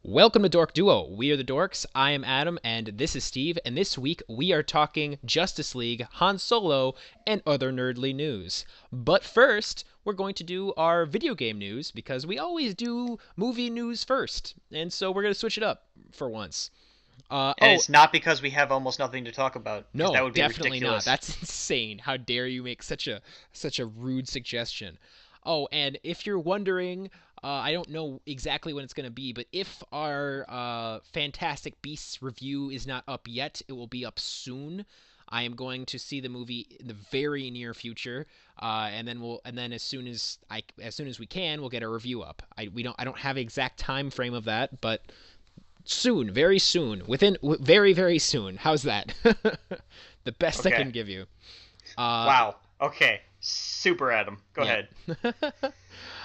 Welcome to DorkDuo. We are the Dorks. I am Adam, and this is Steve. And this week we are talking Justice League, Han Solo, and other nerdly news. But first, we're going to do our video game news because we always do movie news first, and so we're going to switch it up for once. And it's not because we have almost nothing to talk about, because that No, would be definitely not. ridiculous. That's insane. How dare you make such a rude suggestion? Oh, and if you're wondering, I don't know exactly when it's going to be, but if our Fantastic Beasts review is not up yet, it will be up soon. I am going to see the movie in the very near future, and then as soon as we can, we'll get a review up. I don't have an exact time frame of that, but soon, very soon, very very soon. How's that? The best I Okay. can give you. Uh, Wow. Okay. Super Adam. Go yeah.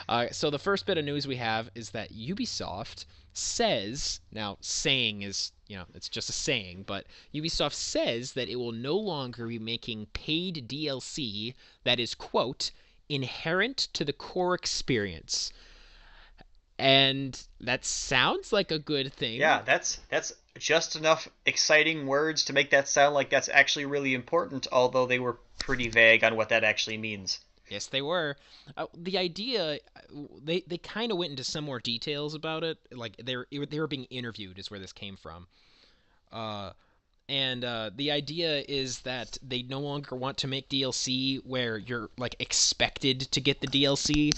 ahead. So the first bit of news we have is that Ubisoft says, now saying is, it's just a saying, but Ubisoft says that it will no longer be making paid DLC that is, quote, inherent to the core experience. And that sounds like a good thing. Yeah, that's just enough exciting words to make that sound like that's actually really important, although they were pretty vague on what that actually means. Yes, they were. The idea, they kind of went into some more details about it. Like they were being interviewed, is where this came from. Uh, and the idea is that they no longer want to make DLC where you're like expected to get the DLC.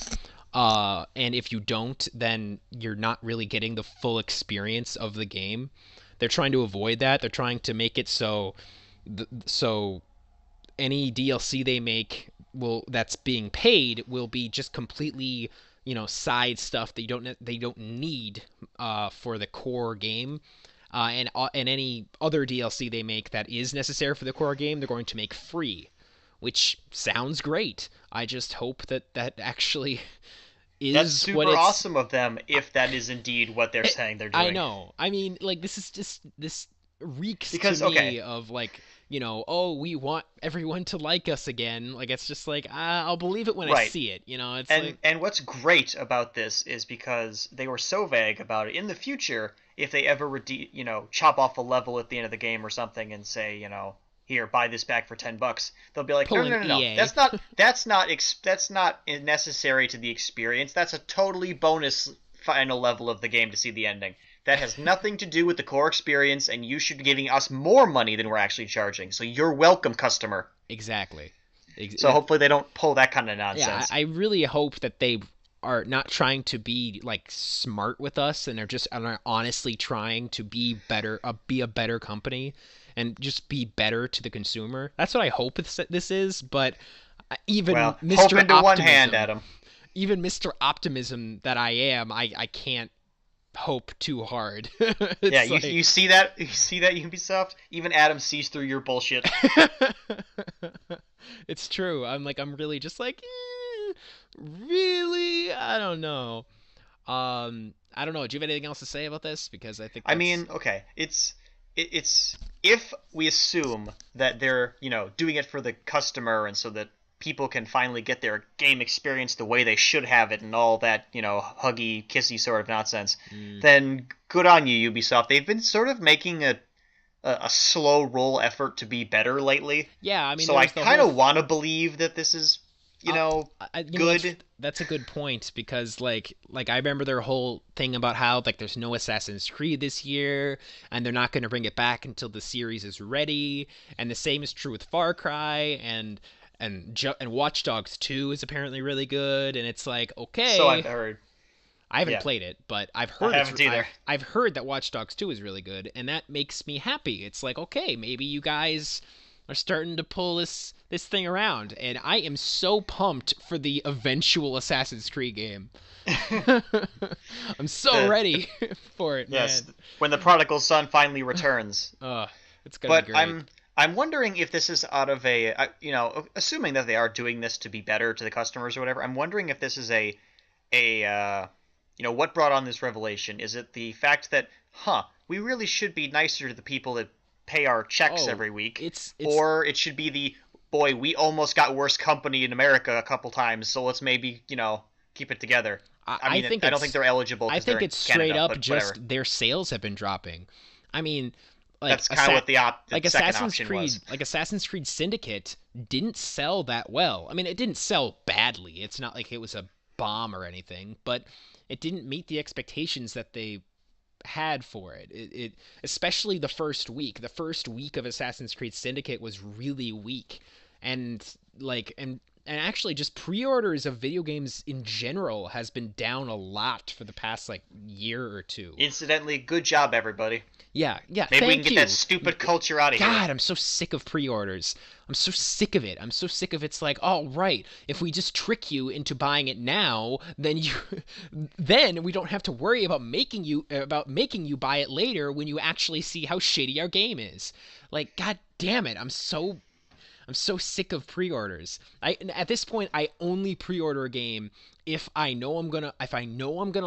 And if you don't, then you're not really getting the full experience of the game. They're trying to avoid that. They're trying to make it so any DLC they make will that's being paid will be just completely side stuff that they don't need for the core game. And any other DLC they make that is necessary for the core game, they're going to make free, which sounds great. I just hope that actually That's is what super it's. awesome of them if that is indeed what they're saying they're I doing. know. I mean, like this reeks to Because okay, me of like oh, we want everyone to like us again. Like it's just like I'll believe it when I right. see it. It's And like and what's great about this is because they were so vague about it. In the future, if they ever chop off a level at the end of the game or something and say, here, buy this back for $10, they'll be like, no, pull no, an no, no, EA. that's not necessary to the experience. That's a totally bonus final level of the game to see the ending. That has nothing to do with the core experience, and you should be giving us more money than we're actually charging. So you're welcome, customer. Exactly. So hopefully they don't pull that kind of Yeah, nonsense. I really hope that they are not trying to be like smart with us, and are honestly trying to be better, be a better company, and just be better to the consumer. That's what I hope this is. But even Well, hope Mr. into one hand, Optimism, Adam. even Mr. Optimism that I am, I can't hope too hard. Yeah, It's you like you see that Ubisoft? Even Adam sees through your bullshit. it's true. I'm really just like really I don't know. I don't know. Do you have anything else to say about this? Because I think I that's mean, okay, it's if we assume that they're doing it for the customer and so that people can finally get their game experience the way they should have it and all that huggy kissy sort of nonsense, mm, then good on you, Ubisoft. They've been sort of making a slow roll effort to be better lately, yeah. I mean, so there I was the kind whole. of want to believe that this is Uh, good. that's a good point because I remember their whole thing about how like there's no Assassin's Creed this year and they're not going to bring it back until the series is ready, and the same is true with Far Cry and Watch Dogs 2 is apparently really good, and it's like So I've okay, heard. I haven't Yeah, played it, but I haven't either. I've heard that Watch Dogs 2 is really good, and that makes me happy. It's like, okay, maybe you guys are starting to pull this thing around, and I am so pumped for the eventual Assassin's Creed game. I'm so the ready for it, Yes, man. when the prodigal son finally returns. It's gonna be But great. I'm wondering if this is out of assuming that they are doing this to be better to the customers or whatever. I'm wondering if this is what brought on this revelation? Is it the fact that, we really should be nicer to the people that pay our checks Oh, every week, it's or it should be the boy, we almost got worse company in America a couple times, so let's maybe keep it together. I mean, I don't think they're eligible I because they're think in it's straight Canada, up but just whatever. their sales have been dropping. I mean, like That's kind of what the like second option was. Assassin's Creed Syndicate didn't sell that well. I mean, it didn't sell badly. It's not like it was a bomb or anything, but it didn't meet the expectations that they had for it. It especially the first week. The first week of Assassin's Creed Syndicate was really weak, and like and actually just pre-orders of video games in general has been down a lot for the past like year or two. Incidentally, good job, everybody. Yeah, Maybe we thank can get you. that stupid culture out of here. God, I'm so sick of pre-orders. I'm so sick of it. I'm so sick of it's like, oh right, if we just trick you into buying it now, then you then we don't have to worry about making you buy it later when you actually see how shitty our game is. Like, god damn it. I'm so sick of pre-orders. At this point I only pre-order a game if I know I'm gonna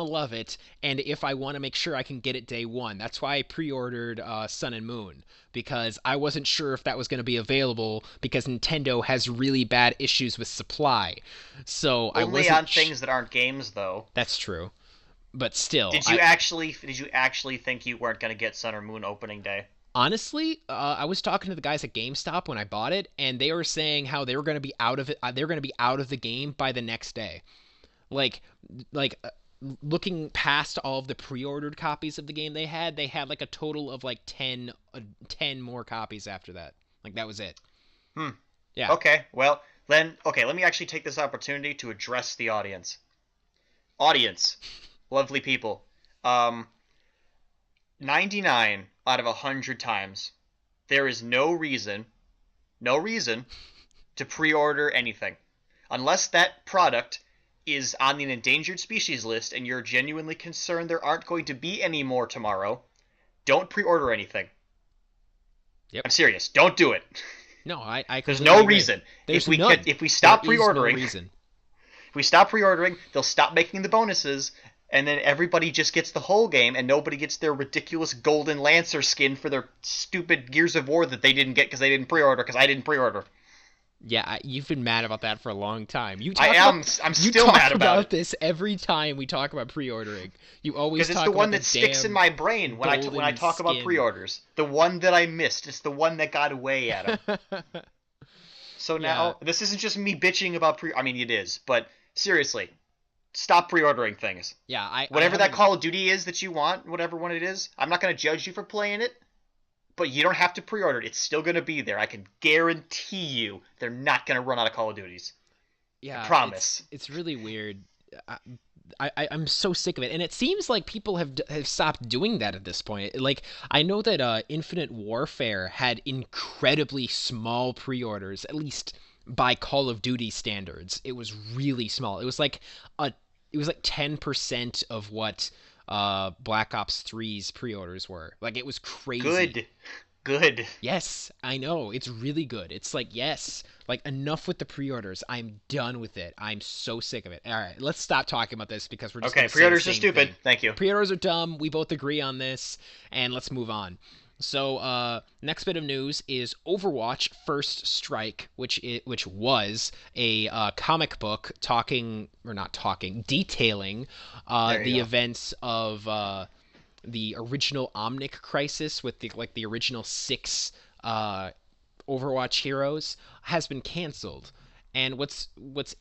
love it, and if I want to make sure I can get it day one. That's why I pre-ordered Sun and Moon, because I wasn't sure if that was going to be available because Nintendo has really bad issues with supply. So I Only wasn't on things that aren't games, though. That's true, but still, Did you actually think you weren't going to get Sun or Moon opening day? honestly, I was talking to the guys at GameStop when I bought it, and they were saying how they were going to be out of it. They were going to be out of the game by the next day. Like, like looking past all of the pre-ordered copies of the game they had like a total of like 10 more copies after that. Like, that was it. Hmm. Yeah. Okay, well, then, okay, let me actually take this opportunity to address the audience. Audience, lovely people. 99 out of 100 times, there is no reason to pre-order anything. Unless that product is on the endangered species list and you're genuinely concerned there aren't going to be any more tomorrow, don't pre-order anything. Yep. I'm serious. Don't do it. No, I There's completely no agree. reason. There's If we stop there is no pre-ordering, reason. if we stop pre-ordering, they'll stop making the bonuses, and then everybody just gets the whole game, and nobody gets their ridiculous Golden Lancer skin for their stupid Gears of War that they didn't get because they didn't pre-order, because I didn't pre-order. Yeah, you've been mad about that for a long time. I'm still mad about it. this every time we talk about pre-ordering. You always Because talk it's the one about that sticks in my brain when I talk about skin. pre-orders. The one that I missed. It's the one that got away at him. So now, this isn't just me bitching about I mean, it is, but seriously, stop pre-ordering things. Yeah, whatever that Call of Duty is that you want, whatever one it is, I'm not going to judge you for playing it, but you don't have to pre-order it. It's still going to be there. I can guarantee you they're not going to run out of Call of Duties. Yeah, I promise. It's really weird. I'm so sick of it, and it seems like people have stopped doing that at this point. Like, I know that Infinite Warfare had incredibly small pre-orders, at least by Call of Duty standards. It was really small. It was like 10% of what Black Ops 3's pre-orders were. Like, it was crazy. Good. Yes, I know. It's really good. It's like, yes, like, enough with the pre-orders. I'm done with it. I'm so sick of it. All right, let's stop talking about this because we're just okay. Pre-orders are stupid. Thing. Thank you. Pre-orders are dumb. We both agree on this, and let's move on. So, next bit of news is Overwatch First Strike, which was a comic book detailing the events of the original Omnic Crisis with the original 6 Overwatch heroes has been canceled. And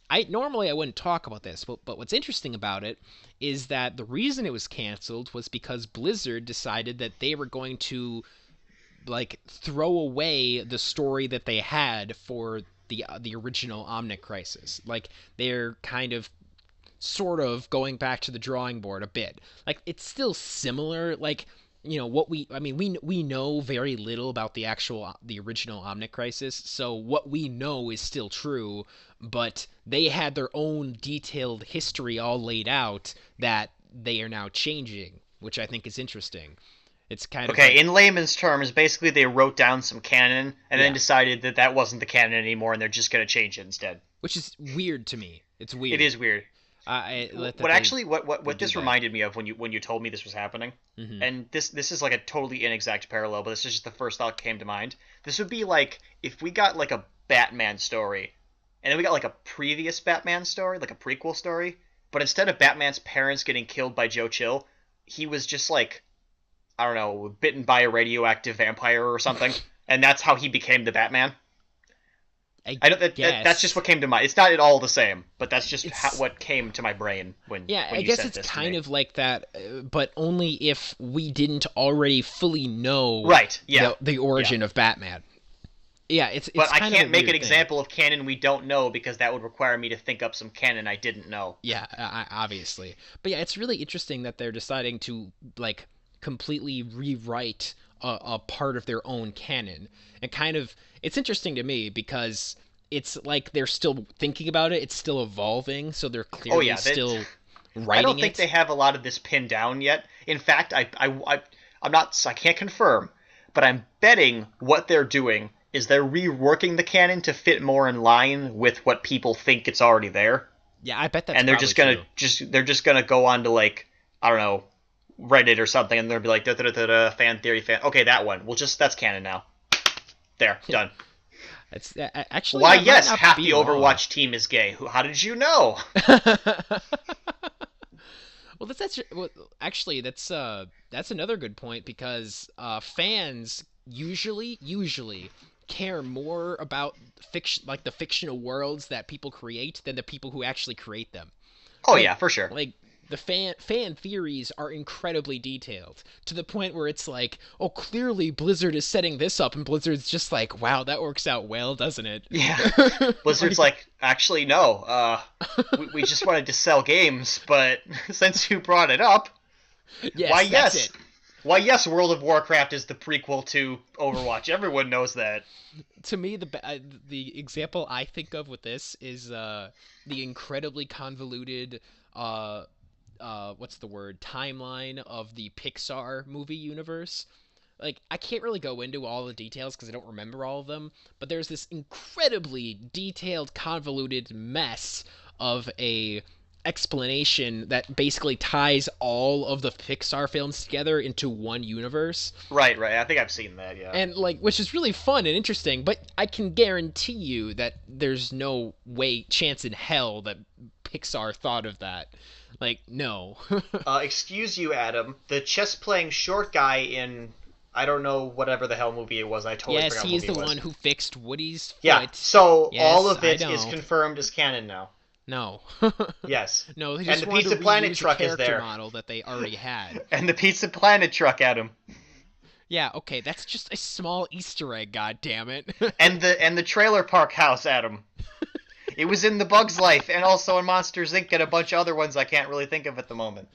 I wouldn't talk about this, but what's interesting about it is that the reason it was canceled was because Blizzard decided that they were going to like throw away the story that they had for the original Omnic Crisis. Like, they're kind of sort of going back to the drawing board a bit. Like, it's still similar, like, you know, we know very little about the original Omnic Crisis, so what we know is still true, but they had their own detailed history all laid out that they are now changing, which I think is interesting. It's kind of okay. In layman's terms, basically they wrote down some canon and then decided that wasn't the canon anymore, and they're just going to change it instead. Which is weird to me. It's weird. It is weird. What this reminded me of when you told me this was happening, and this is like a totally inexact parallel, but this is just the first thought that came to mind. This would be like if we got like a Batman story, and then we got like a previous Batman story, like a prequel story, but instead of Batman's parents getting killed by Joe Chill, he was just like, I don't know, bitten by a radioactive vampire or something, and that's how he became the Batman. I don't. That's just what came to mind. It's not at all the same, but that's just what came to my brain when. Yeah, when I you guess said it's this kind of like that, but only if we didn't already fully know right. Yeah. the origin of Batman. Yeah, it's but kind I can't of a make an weird example of canon we don't know because that would require me to think up some canon I didn't know. Yeah, obviously. But yeah, it's really interesting that they're deciding to like completely rewrite a part of their own canon. And kind of it's interesting to me because it's like they're still thinking about it, it's still evolving, so they're clearly still writing I don't think they have a lot of this pinned down yet. In fact, I can't confirm, but I'm betting what they're doing is they're reworking the canon to fit more in line with what people think it's already there. Yeah, I bet that's and they're just gonna go on to like, I don't know, Reddit or something, and they'll be like fan theory fan. Okay, that one. That's canon now. There, done. It's actually why yes, half the Overwatch team is gay. How did you know? Well, actually that's another good point because fans usually care more about fiction, like the fictional worlds that people create, than the people who actually create them. Oh yeah, for sure. Like the fan theories are incredibly detailed to the point where it's like, oh, clearly Blizzard is setting this up, and Blizzard's just like, wow, that works out well, doesn't it? Yeah. Blizzard's like, actually, no. We just wanted to sell games, but since you brought it up, yes, why yes. Why, yes, World of Warcraft is the prequel to Overwatch. Everyone knows that. To me, the example I think of with this is the incredibly convoluted what's the word, timeline of the Pixar movie universe. Like, I can't really go into all the details because I don't remember all of them, but there's this incredibly detailed, convoluted mess of a explanation that basically ties all of the Pixar films together into one universe. Right. I think I've seen that, yeah. And like, which is really fun and interesting, but I can guarantee you that there's no chance in hell that Pixar thought of that. Like, no. Excuse you, Adam. The chess-playing short guy in, I don't know, whatever the hell movie it was. I totally forgot what movie it was. Yes, he's the one who fixed Woody's foot. Yeah, so all of it is confirmed as canon now. No. Yes. No, they just and the Pizza Planet truck is there. Model that they already had. And the Pizza Planet truck, Adam. Yeah, okay, that's just a small Easter egg, god damn it. and the trailer park house, Adam. It was in The Bug's Life and also in Monsters Inc. and a bunch of other ones I can't really think of at the moment.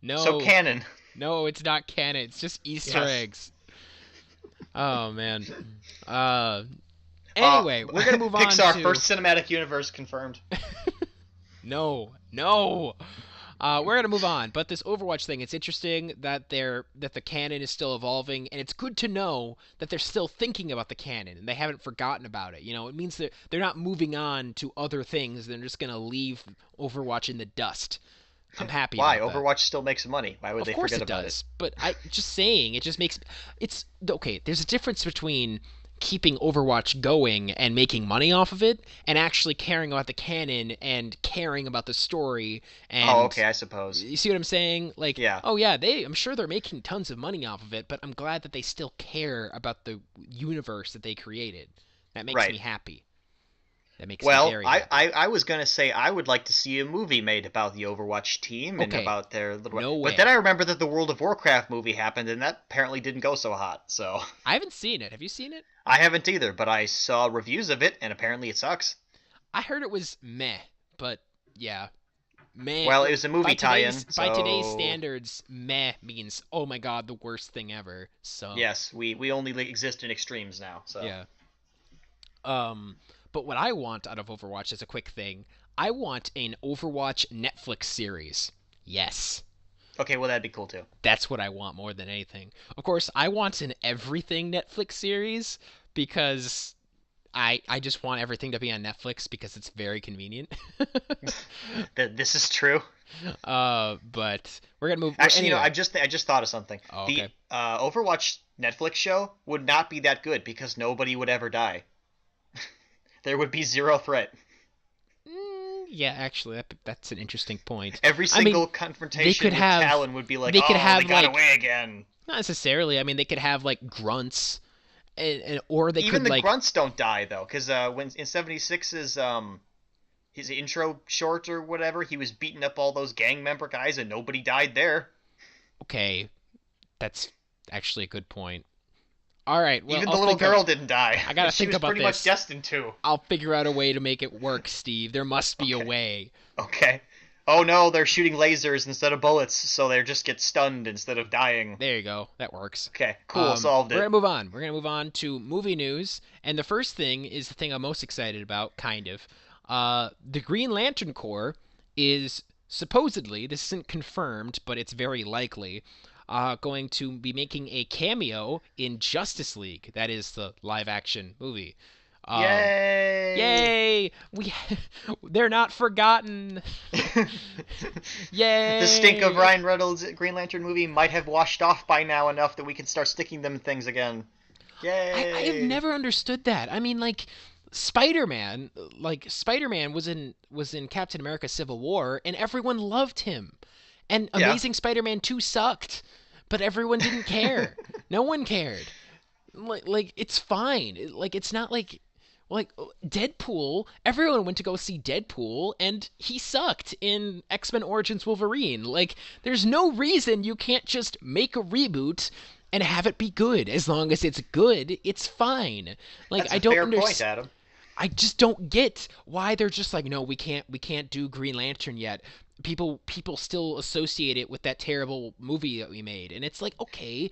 No. So canon. No, it's not canon. It's just Easter eggs. Oh man. Anyway, we're gonna move on to Pixar first cinematic universe confirmed. No. We're gonna move on, but this Overwatch thing, it's interesting that the canon is still evolving, and it's good to know that they're still thinking about the canon and they haven't forgotten about it. You know, it means that they're not moving on to other things. They're just gonna leave Overwatch in the dust. I'm happy. Why? About Overwatch still makes money. Why would they forget about it? Of course it does. But I just saying, it just makes it's okay. There's a difference between keeping Overwatch going and making money off of it, and actually caring about the canon and caring about the story. And okay, I suppose. You see what I'm saying? Like, yeah. Oh yeah, I'm sure they're making tons of money off of it, but I'm glad that they still care about the universe that they created. That makes me happy. That makes me very happy. I was gonna say I would like to see a movie made about the Overwatch team and about their little. No way. But then I remember that the World of Warcraft movie happened, and that apparently didn't go so hot. So I haven't seen it. Have you seen it? I haven't either, but I saw reviews of it, and apparently it sucks. I heard it was meh, but yeah. Meh. Well, it was a movie tie-in. By today's standards, meh means, oh my god, the worst thing ever. So yes, we only exist in extremes now. So yeah. But what I want out of Overwatch is a quick thing. I want an Overwatch Netflix series. Yes. Okay, well that'd be cool too. That's what I want more than anything. Of course, I want an everything Netflix series because I just want everything to be on Netflix because it's very convenient. This is true. But we're gonna move. Actually, anyway. I just thought of something. Oh, okay. The Overwatch Netflix show would not be that good because nobody would ever die. There would be zero threat. Yeah, actually, that's an interesting point. Every I mean, single they confrontation could with have Talon would be like, they could oh, they have got like away again. not necessarily. I mean, they could have like grunts, or they Even could the like grunts don't die though, because when in 76's his intro short or whatever, he was beating up all those gang member guys and nobody died there. okay, that's actually a good point. All right, well, Even I'll the little think of. girl didn't die. I gotta She think was about pretty much this. destined to. I'll figure out a way to make it work, Steve. There must be a Okay. way. Okay. Oh no, they're shooting lasers instead of bullets, so they just get stunned instead of dying. There you go. That works. Okay, cool, solved We're it. gonna move on. We're gonna move on to movie news, and the first thing is the thing I'm most excited about, kind of. The Green Lantern Corps is supposedly, this isn't confirmed, but it's very likely, going to be making a cameo in Justice League. That is the live-action movie. Um, Yay! Yay! They're not forgotten. The stink of Yay! Ryan Reynolds' Green Lantern movie might have washed off by now enough that we can start sticking them in things again. I have Yay! never understood that. I mean, Spider-Man was in Captain America: Civil War, and everyone loved him. And Yeah, Amazing Spider-Man 2 sucked, but everyone didn't care. No one cared. Like it's fine. It's not like Deadpool. Everyone went to go see Deadpool, and he sucked in X-Men Origins Wolverine. Like, there's no reason you can't just make a reboot and have it be good. As long as it's good, it's fine. Like, that's I a don't fair point, understand. Adam. I just don't get why they're just like, no, we can't do Green Lantern yet. People still associate it with that terrible movie that we made, and it's like, okay,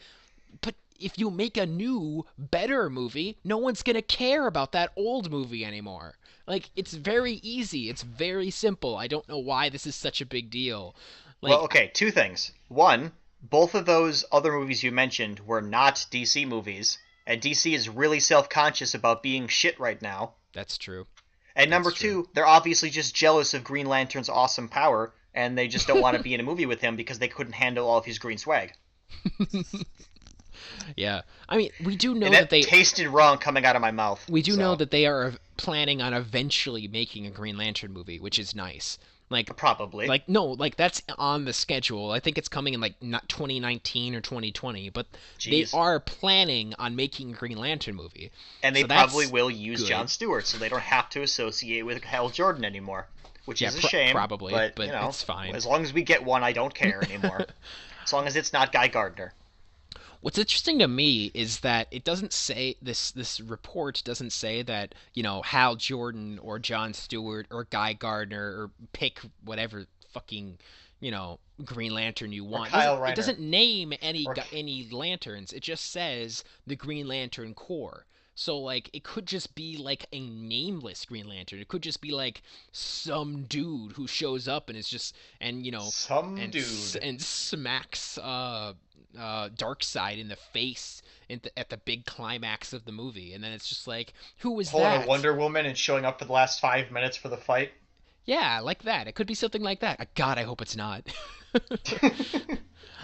but if you make a new, better movie, no one's gonna care about that old movie anymore. Like, it's very easy. It's very simple. I don't know why this is such a big deal. Well, Like, okay, two things. One, both of those other movies you mentioned were not DC movies, and DC is really self-conscious about being shit right now. that's true. And That's number true. two, they're obviously just jealous of Green Lantern's awesome power, and they just don't want to be in a movie with him because they couldn't handle all of his green swag. Yeah. I mean, we do know And that that they tasted wrong coming out of my mouth. we do know So, that they are planning on eventually making a Green Lantern movie, which is nice. Like probably. no, like that's on the schedule. I think it's coming in like not 2019 or 2020, but they Jeez. are planning on making a Green Lantern movie. And they So probably that's will use good. Jon Stewart, so they don't have to associate with Hal Jordan anymore. Which is a shame. Probably, but, but you know, it's fine. as long as we get one, I don't care anymore. As long as it's not Guy Gardner. What's interesting to me is that it doesn't say this report doesn't say that, Hal Jordan or Jon Stewart or Guy Gardner or pick whatever fucking, Green Lantern you Or want. Kyle It Reiner. doesn't name any Or any lanterns. It just says the Green Lantern Corps. So like it could just be like a nameless Green Lantern. It could just be like some dude who shows up and is just and some dude. and smacks Darkseid in the face at the big climax of the movie, and then it's just like, who was Pulling that? a Wonder Woman and showing up for the last 5 minutes for the fight. Yeah, like that. It could be something like that. God, I hope it's not.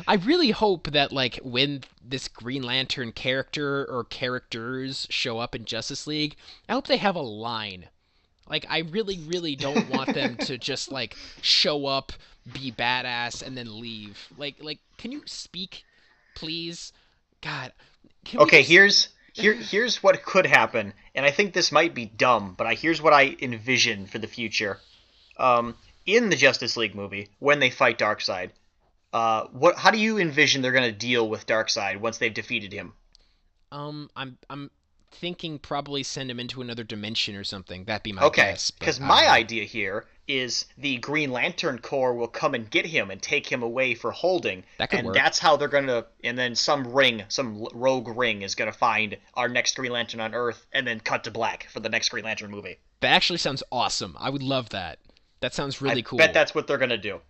I really hope that like when this Green Lantern character or characters show up in Justice League, I hope they have a line. Like I really, really don't want them to just like show up, be badass, and then leave. Like, can you speak, please? God, can we Okay, just? here's what could happen, and I think this might be dumb, but here's what I envision for the future. In the Justice League movie, when they fight Darkseid, how do you envision they're gonna deal with Darkseid once they've defeated him? I'm thinking probably send him into another dimension or something. That'd be my Okay, guess, but because I don't my know. idea here is the Green Lantern Corps will come and get him and take him away for holding, That could and work. that's how they're gonna. And then some rogue ring, is gonna find our next Green Lantern on Earth, and then cut to black for the next Green Lantern movie. That actually sounds awesome. I would love that. That sounds really I cool. bet that's what they're gonna do,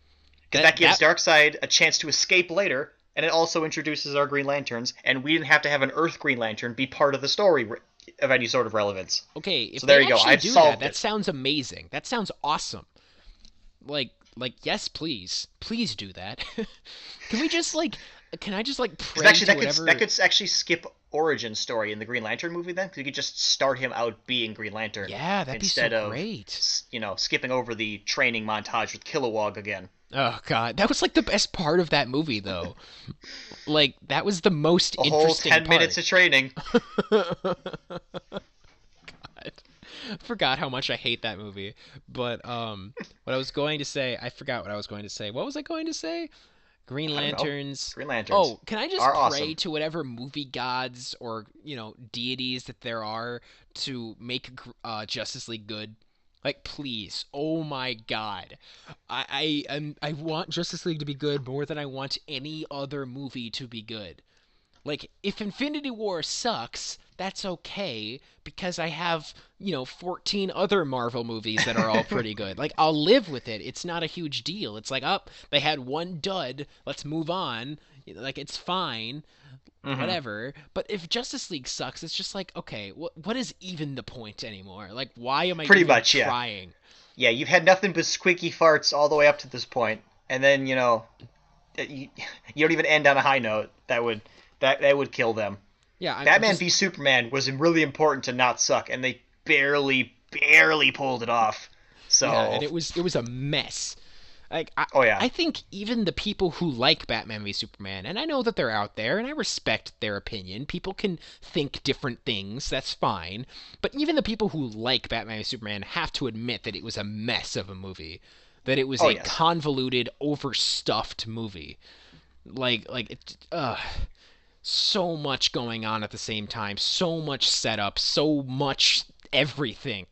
because that that gives that Darkseid a chance to escape later, and it also introduces our Green Lanterns, and we didn't have to have an Earth Green Lantern be part of the story of any sort of relevance. okay. If So there they you go. actually I've do solved that it. sounds amazing. That sounds awesome. Like yes, please do that. Can we just like Can I just like Because pray actually, to that whatever? could actually skip origin story in the Green Lantern movie. Then, because you could just start him out being Green Lantern Yeah, that'd be so instead of great. skipping over the training montage with Kilowog again. Oh god, that was like the best part of that movie though. Like that was the most A whole interesting 10 minutes part. of training. I forgot how much I hate that movie. But what I was going to say, I forgot what I was going to say. What was I going to say? Green I don't know. Lanterns. Green Lanterns Oh, can I just are pray awesome. to whatever movie gods or, deities that there are to make Justice League good? Like, please. Oh my god. I want Justice League to be good more than I want any other movie to be good. Like, if Infinity War sucks, that's okay because I have, 14 other Marvel movies that are all pretty good. Like, I'll live with it. It's not a huge deal. It's like, oh, they had one dud. Let's move on. Like, it's fine. Hmm. Whatever. But if Justice League sucks, it's just like, okay, what is even the point anymore? Like, why am I Pretty even much, yeah. trying? Yeah, you've had nothing but squeaky farts all the way up to this point, and then you don't even end on a high note. That would kill them. Yeah, I'm Batman just v Superman was really important to not suck, and they barely pulled it off. yeah, and So, it was a mess. Like oh yeah, I think even the people who like Batman v Superman, and I know that they're out there, and I respect their opinion. People can think different things. That's fine. But even the people who like Batman v Superman have to admit that it was a mess of a movie. That it was oh a yes. convoluted, overstuffed movie. So much going on at the same time, so much setup, so much everything.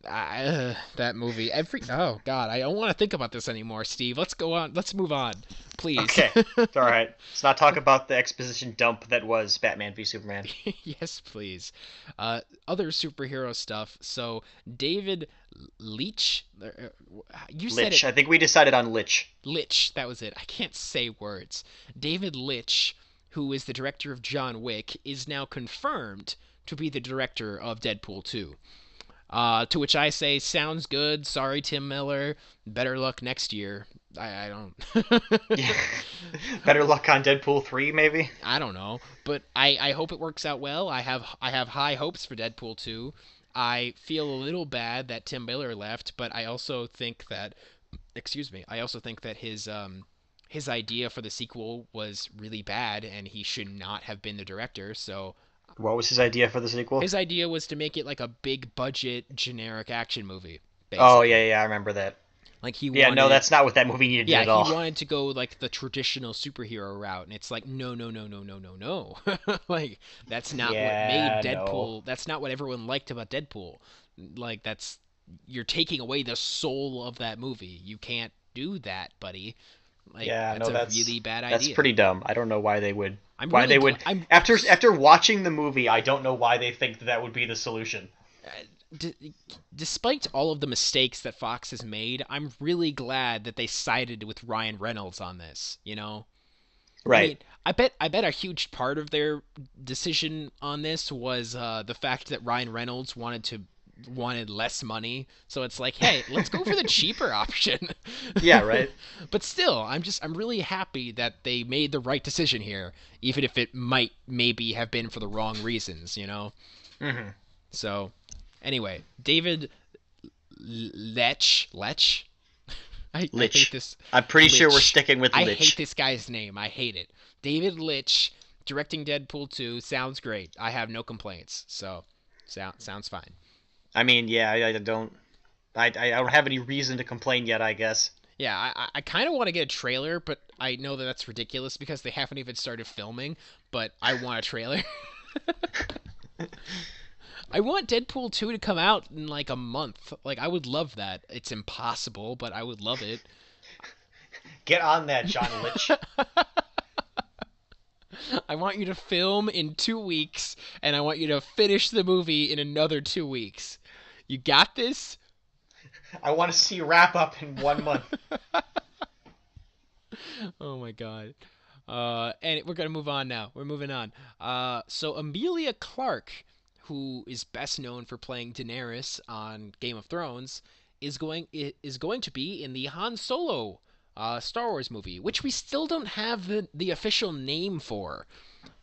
That movie. Oh god, I don't want to think about this anymore, Steve. Let's go on. Let's move on, please. Okay, it's all right. Let's not talk about the exposition dump that was Batman v Superman. Yes, please. Other superhero stuff. So David Leitch, you said it. Lich. I think we decided on Lich. Litch. That was it. I can't say words. David Litch, who is the director of John Wick, is now confirmed to be the director of Deadpool 2. To which I say, sounds good. Sorry, Tim Miller. Better luck next year. I don't. Yeah. Better luck on Deadpool 3, maybe. I don't know, but I hope it works out well. I have high hopes for Deadpool 2. I feel a little bad that Tim Miller left, but I also think that, excuse me, I also think that his idea for the sequel was really bad, and he should not have been the director. So What was his idea for the sequel? his idea was to make it like a big budget generic action movie, Oh yeah, basically. yeah, I remember that. Like he Yeah, no, wanted that's not what that movie needed yeah, at he all. wanted to go like the traditional superhero route, and it's like no, no, no, no, no, no, no. Like that's not what made Yeah, no. Deadpool. That's not what everyone liked about Deadpool. Like that's you're taking away the soul of that movie. You can't do that, buddy. Like Yeah, that's no, a that's really bad that's idea. pretty dumb. I don't know why they would I'm why really they glad. would after watching the movie, I don't know why they think that, that would be the solution. Despite all of the mistakes that Fox has made, I'm really glad that they sided with Ryan Reynolds on this. I Right. mean, I bet a huge part of their decision on this was the fact that Ryan Reynolds wanted less money. So it's like, hey, let's go for the cheaper option. Yeah, right. But still, I'm really happy that they made the right decision here, even if it might maybe have been for the wrong reasons. Hmm. So anyway, David Lech. I hate Lich. this. I'm pretty sure we're Lich. sticking with I hate Lich. this guy's name. I hate it. David Litch directing Deadpool 2 sounds great. I have no complaints. So, sounds fine. I mean, yeah, I don't have any reason to complain yet, I guess. Yeah, I kind of want to get a trailer, but I know that that's ridiculous because they haven't even started filming. But I want a trailer. I want Deadpool 2 to come out in like a month. Like, I would love that. It's impossible, but I would love it. Get on that, John Lich. I want you to film in 2 weeks, and I want you to finish the movie in another 2 weeks. You got this? I want to see wrap up in 1 month. Oh my god. And we're gonna move on now. We're moving on. So Emilia Clarke, who is best known for playing Daenerys on Game of Thrones, is going to be in the Han Solo Star Wars movie, which we still don't have the official name for,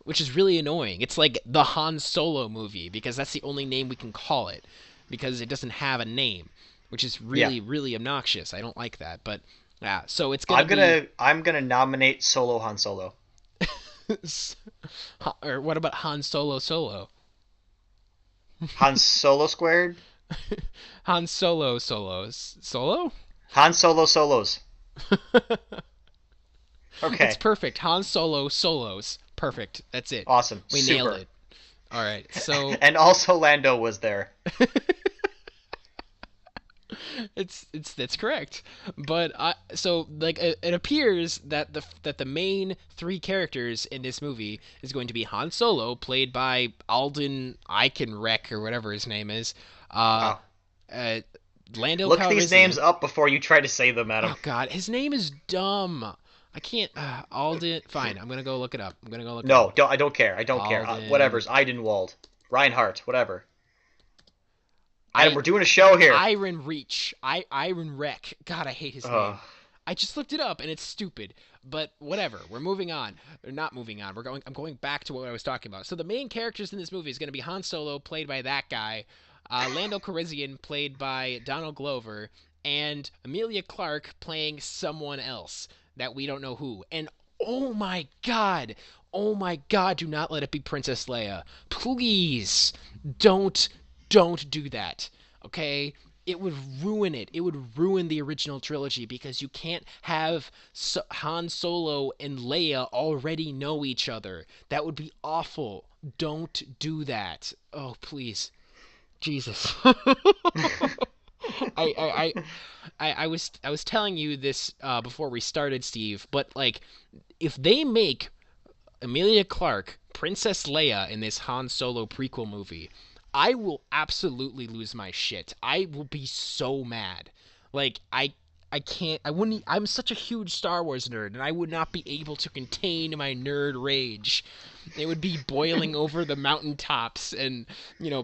which is really annoying. It's like the Han Solo movie because that's the only name we can call it because it doesn't have a name, which is Yeah. really really obnoxious. I don't like that, but yeah. So it's gonna be I'm gonna nominate Solo Han Solo. or what about Han Solo Solo? Han Solo squared. Han Solo Solos Solo? Han Solo solos. It's Okay. perfect. Han Solo Solos. Perfect. That's it. Awesome. We nailed Super. it. All right. So And also Lando was there. it's that's correct. But so like it appears that the main three characters in this movie is going to be Han Solo, played by Alden Eikenreck or whatever his name is. Uh, Wow. uh Lando Look these names Calrissian. up before you try to say them, Adam. Oh God, his name is dumb. I can't. Alden. Fine, I'm gonna go look it up. I'm gonna go look it No, up. don't. I don't care. I don't care. Alden. Whatever's Eidenwald, Reinhardt, whatever. Adam, I we're doing a show here. Iron Reach. Iron Wreck. God, I hate his Ugh. name. I just looked it up and it's stupid. But whatever. We're moving on. Or not moving on. I'm going back to what I was talking about. So the main characters in this movie is going to be Han Solo, played by that guy, Lando Calrissian, played by Donald Glover, and Emilia Clarke playing someone else that we don't know who. And oh my God, do not let it be Princess Leia. Please don't do that. Okay? It would ruin it. It would ruin the original trilogy because you can't have Han Solo and Leia already know each other. That would be awful. Don't do that. Oh, please. Jesus. I, I was telling you this before we started, Steve, but like if they make Emilia Clarke Princess Leia in this Han Solo prequel movie, I will absolutely lose my shit. I will be so mad. Like I can't I wouldn't I'm such a huge Star Wars nerd and I would not be able to contain my nerd rage. It would be boiling over the mountaintops and,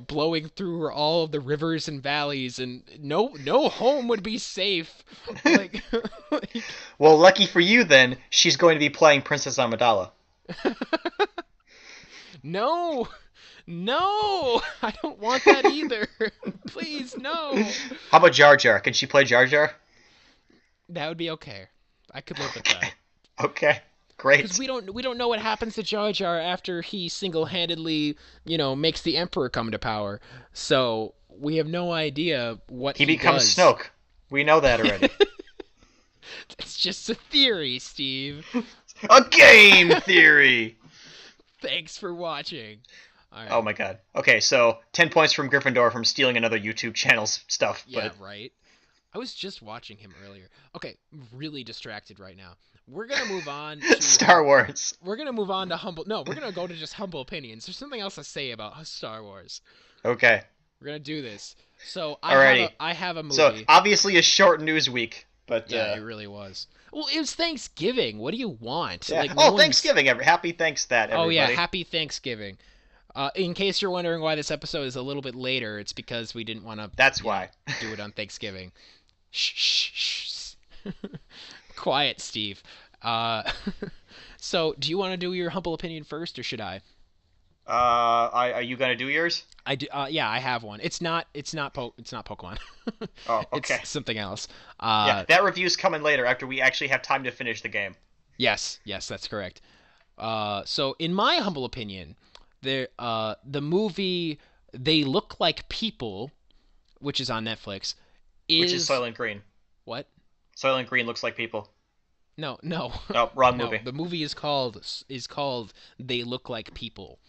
blowing through all of the rivers and valleys and no home would be safe. Like, like Well, lucky for you then, she's going to be playing Princess Amidala. no. No, I don't want that either. Please, no. How about Jar Jar? Can she play Jar Jar? That would be okay. I could live with that. Okay. Okay. Because Great. we don't know what happens to Jar Jar after he single-handedly, makes the Emperor come to power. So we have no idea what He he becomes does. Snoke. We know that already. It's just a theory, Steve. A game theory. Thanks for watching. All right. Oh my god. Okay, so 10 points from Gryffindor from stealing another YouTube channel's stuff. Yeah, But right. I was just watching him earlier. Okay, I'm really distracted right now. We're gonna move on to Star Wars. We're gonna move on to humble. No, we're gonna go to just humble opinions. There's something else to say about Star Wars. Okay. We're gonna do this. So Alrighty. I have a movie. So obviously a short news week, but Yeah, it really was. Well, it was Thanksgiving. What do you want? yeah. Like, no Oh, one's- Thanksgiving! Happy thanks that Oh everybody. yeah, happy Thanksgiving. In case you're wondering why this episode is a little bit later, it's because we didn't want to. That's why. Do it on Thanksgiving. Shh, shh, shh. Quiet, Steve. So, do you want to do your humble opinion first, or should I? Are you gonna do yours? I do. Yeah, I have one. It's not. It's not Pokemon. Oh, okay. It's something else. Yeah, that review's coming later after we actually have time to finish the game. Yes, that's correct. So in my humble opinion, the movie They Look Like People, which is on Netflix, Which is Soylent Green. What? Soylent Green looks like people. No. Oh, wrong No, movie. the movie is called They Look Like People.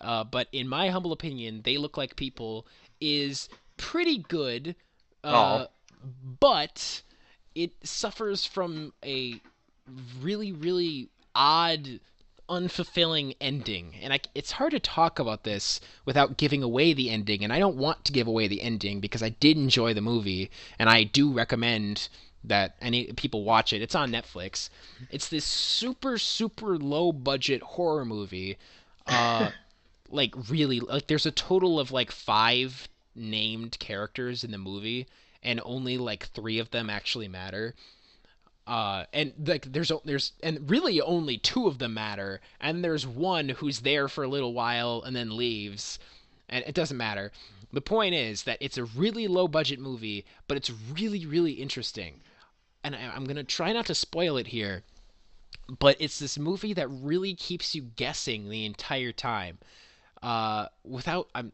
But in my humble opinion, They Look Like People is pretty good. Aw. But it suffers from a really, really odd, unfulfilling ending. And it's hard to talk about this without giving away the ending. And I don't want to give away the ending because I did enjoy the movie. And I do recommend that any people watch it. It's on Netflix. It's this super, super low budget horror movie. Like really, like there's a total of like 5 named characters in the movie, and only like 3 of them actually matter. And like there's and really only two of them matter, and there's one who's there for a little while and then leaves, and it doesn't matter. The point is that it's a really low budget movie, but it's really really interesting, and I'm gonna try not to spoil it here, but it's this movie that really keeps you guessing the entire time. Without I'm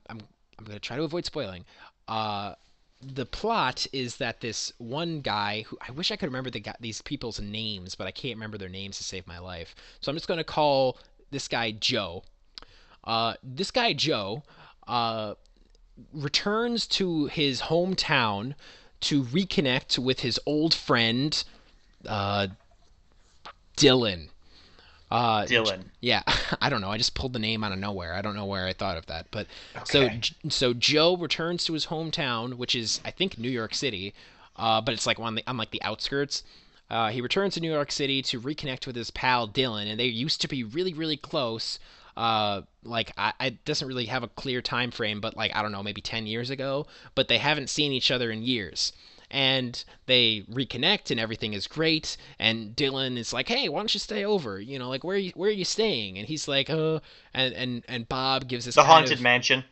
gonna try to avoid spoiling. Uh, the plot is that this one guy who I wish I could remember these people's names, but I can't remember their names to save my life. So I'm just gonna call this guy Joe. This guy Joe uh, returns to his hometown to reconnect with his old friend uh, Dylan. Dylan. Yeah, I don't know. I just pulled the name out of nowhere. I don't know where I thought of that, but Okay. so Joe returns to his hometown, which is I think New York City, but it's like on like the outskirts. He returns to New York City to reconnect with his pal Dylan, and they used to be really really close. Like I doesn't really have a clear time frame, but like I don't know, maybe 10 years ago. But they haven't seen each other in years, and they reconnect and everything is great, and Dylan is like, hey, why don't you stay over, like where are you staying, and he's like, and The Haunted Mansion.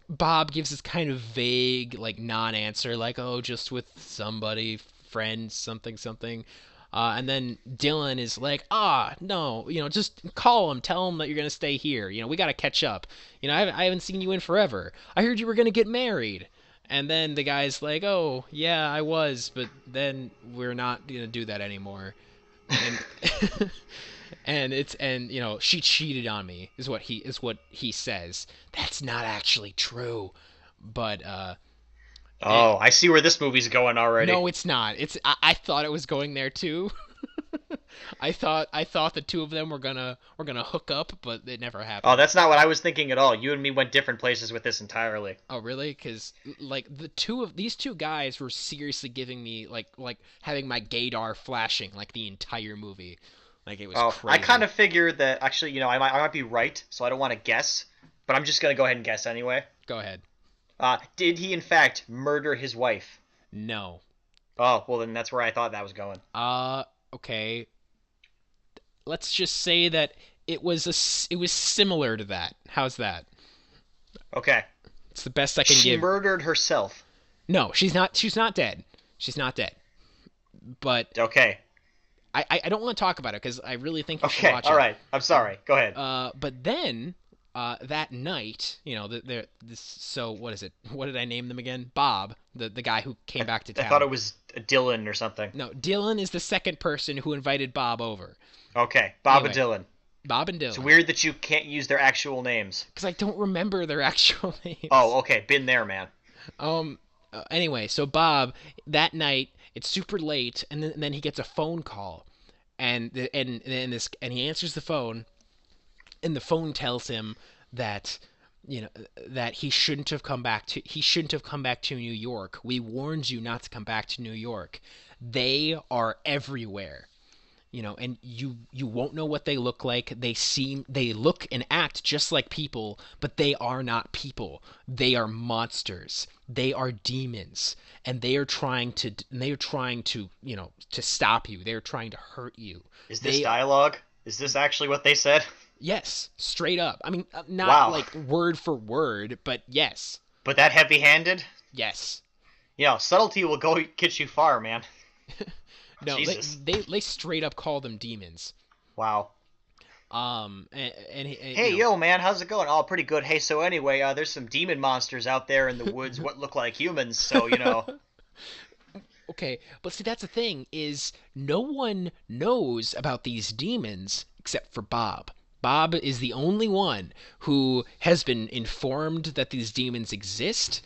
Bob gives this kind of vague like non-answer, like, oh, just with somebody, friends, something something. And then Dylan is like, no, just call him, tell him that you're gonna stay here. We gotta catch up. I haven't seen you in forever. I heard you were gonna get married. And then the guy's like, "Oh, yeah, I was, but then we're not gonna do that anymore." And she cheated on me is what he says. That's not actually true, but and, Oh, I see where this movie's going already. no, it's not. I thought it was going there too. I thought the two of them were gonna hook up, but it never Oh, happened. that's not what I was thinking at all. You and me went different places with this entirely. Oh, really? Because like these two guys were seriously giving me like having my gaydar flashing like the entire movie, like it was Oh, I kind crazy. of figured that actually, I might be right, so I don't want to guess, but I'm just gonna go ahead and guess anyway. Go ahead. Did he in fact murder his wife? No. Oh, well then that's where I thought that was going. Uh. Okay. Let's just say that it was similar to that. How's that? Okay. It's the best I can She give. murdered herself. No, she's not. She's not dead. She's not dead. But Okay. I don't want to talk about it because I really think you should Okay. watch All it. right. I'm sorry. Go ahead. But then that night, so what is it? What did I name them again? Bob, the guy who came I, back to I thought town. it was Dylan or something. No, Dylan is the second person who invited Bob over. Okay. Bob and Anyway, Dylan. Bob and It's Dylan, weird that you can't use their actual names. because I don't remember their actual names. Oh, okay. Been there, man. Anyway, so Bob, that night, it's super late, and then he gets a phone call, and he answers the phone, and the phone tells him that you know that he shouldn't have come back to New York. We warned you not to come back to New York. They are everywhere. And you won't know what they look like. They look and act just like people, but they are not people. They are monsters. They are demons, and they are trying to stop you. They're trying to hurt you. Is this They dialogue? Is this actually what they said? Yes, straight up. I mean, not Wow. like word for word, but yes. But that heavy-handed? Yes. Subtlety will go get you far, man. No, they Jesus. they, they straight up call them demons. Wow. And Hey, yo, man, how's it going? Oh, pretty good. Hey, so anyway, there's some demon monsters out there in the woods what look like humans, so. Okay, but see, that's the thing is no one knows about these demons except for Bob. Bob is the only one who has been informed that these demons exist,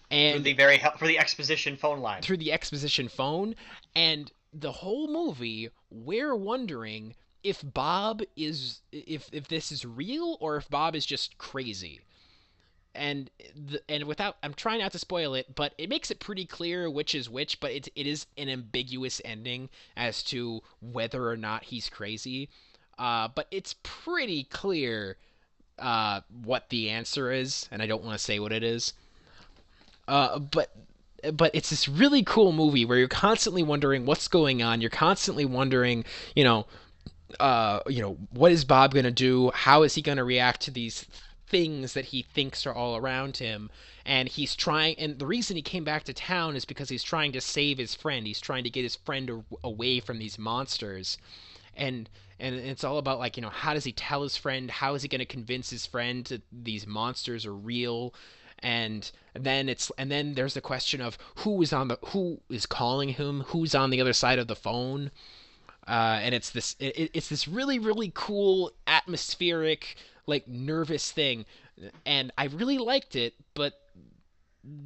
through and the exposition phone line. through the exposition phone, and the whole movie we're wondering if this is real or if Bob is just crazy. And without, I'm trying not to spoil it, but it makes it pretty clear which is which, but it is an ambiguous ending as to whether or not he's crazy. But it's pretty clear what the answer is, and I don't want to say what it is. But but it's this really cool movie where you're constantly wondering what's going on. You're constantly wondering, you know, what is Bob going to do? How is he going to react to these things that he thinks are all around him? And he's trying, and the reason he came back to town is because he's trying to save his friend. He's trying to get his friend away from these monsters. And it's all about, like, how does he tell his friend? How is he going to convince his friend that these monsters are real? And then there's the question of who is calling him, who's on the other side of the phone. And it's this really, really cool atmospheric, like, nervous thing, and I really liked it. But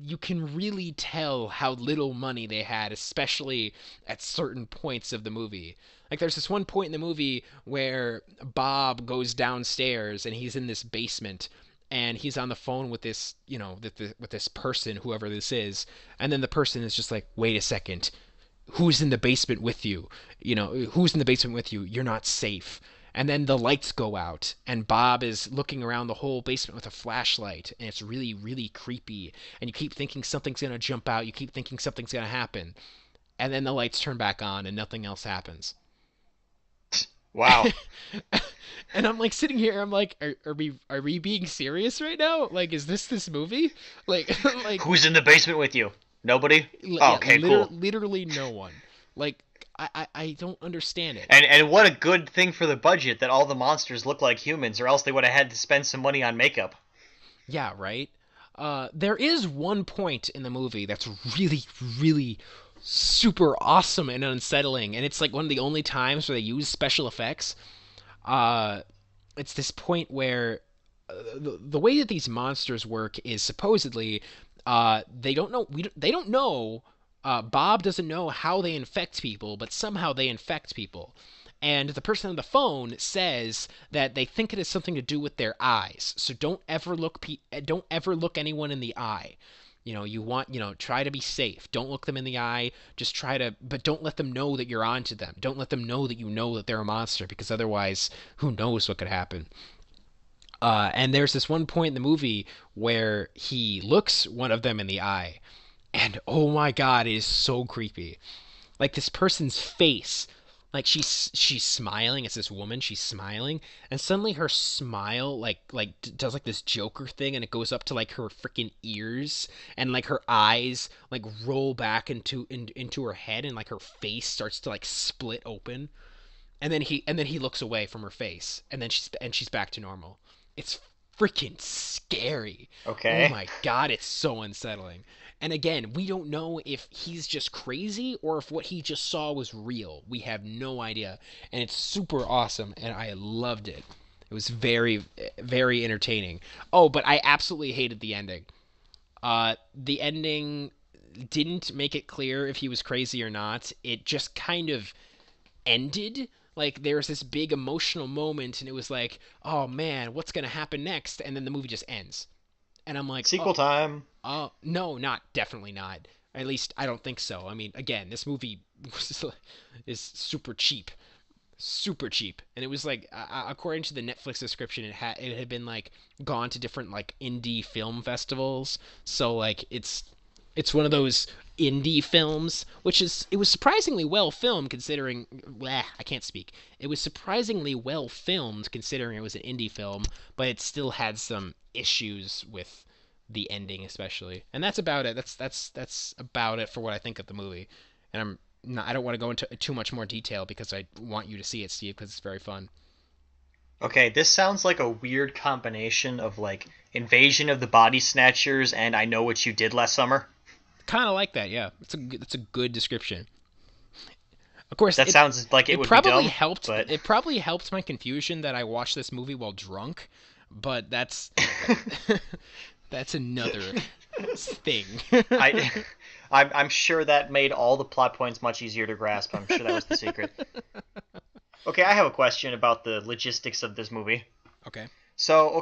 you can really tell how little money they had, especially at certain points of the movie. Like, there's this one point in the movie where Bob goes downstairs and he's in this basement and he's on the phone with this, with this person, whoever this is, and then the person is just like, "Wait a second, who's in the basement with you? Who's in the basement with you? You're not safe." And then the lights go out, and Bob is looking around the whole basement with a flashlight, and it's really, really creepy. And you keep thinking something's going to jump out. You keep thinking something's going to happen. And then the lights turn back on, and nothing else happens. Wow. And I'm like sitting here, I'm like, are we being serious right now? Like, is this movie? Like, like, Who's in the basement with you? Nobody? Oh, yeah, okay, cool. literally no one. Like, I don't understand it. And what a good thing for the budget that all the monsters look like humans, or else they would have had to spend some money on makeup. Yeah, right. There is one point in the movie that's really, really super awesome and unsettling, and it's like one of the only times where they use special effects. Uh, it's this point where the way that these monsters work is supposedly they don't know they don't know Bob doesn't know how they infect people, but somehow they infect people. And the person on the phone says that they think it has something to do with their eyes. So don't ever look anyone in the eye. Try to be safe. Don't look them in the eye. But don't let them know that you're onto them. Don't let them know that you know that they're a monster, because otherwise, who knows what could happen. And there's this one point in the movie where he looks one of them in the eye, and oh my god, it is so creepy. Like, this person's face, like, she's smiling. It's this woman. She's smiling, and suddenly her smile does like this Joker thing, and it goes up to like her freaking ears, and like her eyes like roll back into her head, and like her face starts to like split open, and then he looks away from her face, and then she's back to normal. It's freaking scary. Oh Okay. my god, it's so unsettling. And again, we don't know if he's just crazy or if what he just saw was real. We have no idea. And it's super awesome, and I loved it. It was very, very entertaining. Oh, but I absolutely hated the ending. The ending didn't make it clear if he was crazy or not. It just kind of ended. Like, there was this big emotional moment, and it was like, oh man, what's gonna happen next? And then the movie just ends, and I'm like, Sequel time. no, definitely not. At least I don't think so. I mean, again, this movie is super cheap, and it was like, according to the Netflix description, it had been like gone to different like indie film festivals. So like, it's one of those indie films, it was surprisingly well filmed considering. I can't speak. It was surprisingly well filmed considering it was an indie film, but it still had some issues with the ending, especially. And that's about it. That's about it for what I think of the movie. And I don't want to go into too much more detail because I want you to see it, Steve, because it's very fun. Okay, this sounds like a weird combination of like Invasion of the Body Snatchers and I Know What You Did Last Summer. Kind of like that, yeah. It's a good description. Of course, That sounds like it would be probably dumb, helped. but It probably helped my confusion that I watched this movie while drunk, but that's another thing. I, I'm sure that made all the plot points much easier to grasp. I'm sure that was the secret. Okay, I have a question about the logistics of this movie. Okay. So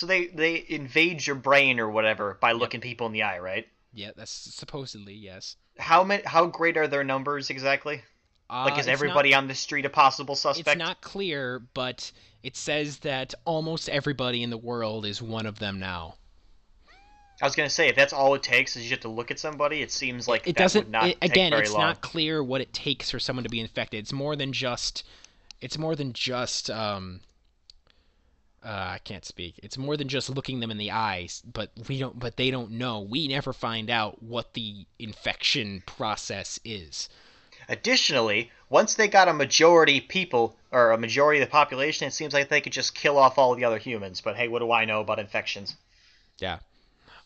they invade your brain or whatever by Yep. looking people in the eye, right? Yeah, that's supposedly yes. How great are their numbers exactly? Like, is It's not. everybody on the street a possible It's suspect? not clear, but it says that almost everybody in the world is one of them now. I was gonna say, if that's all it takes is you have to look at somebody, it seems like It that doesn't. would not take Again, very it's long. not clear what it takes for someone to be infected. It's more than just. It's more than just. I can't speak. It's more than just looking them in the eyes, but we don't. But they don't know. We never find out what the infection process is. Additionally, once they got a majority people, or a majority of the population, it seems like they could just kill off all the other humans. But hey, what do I know about infections? Yeah.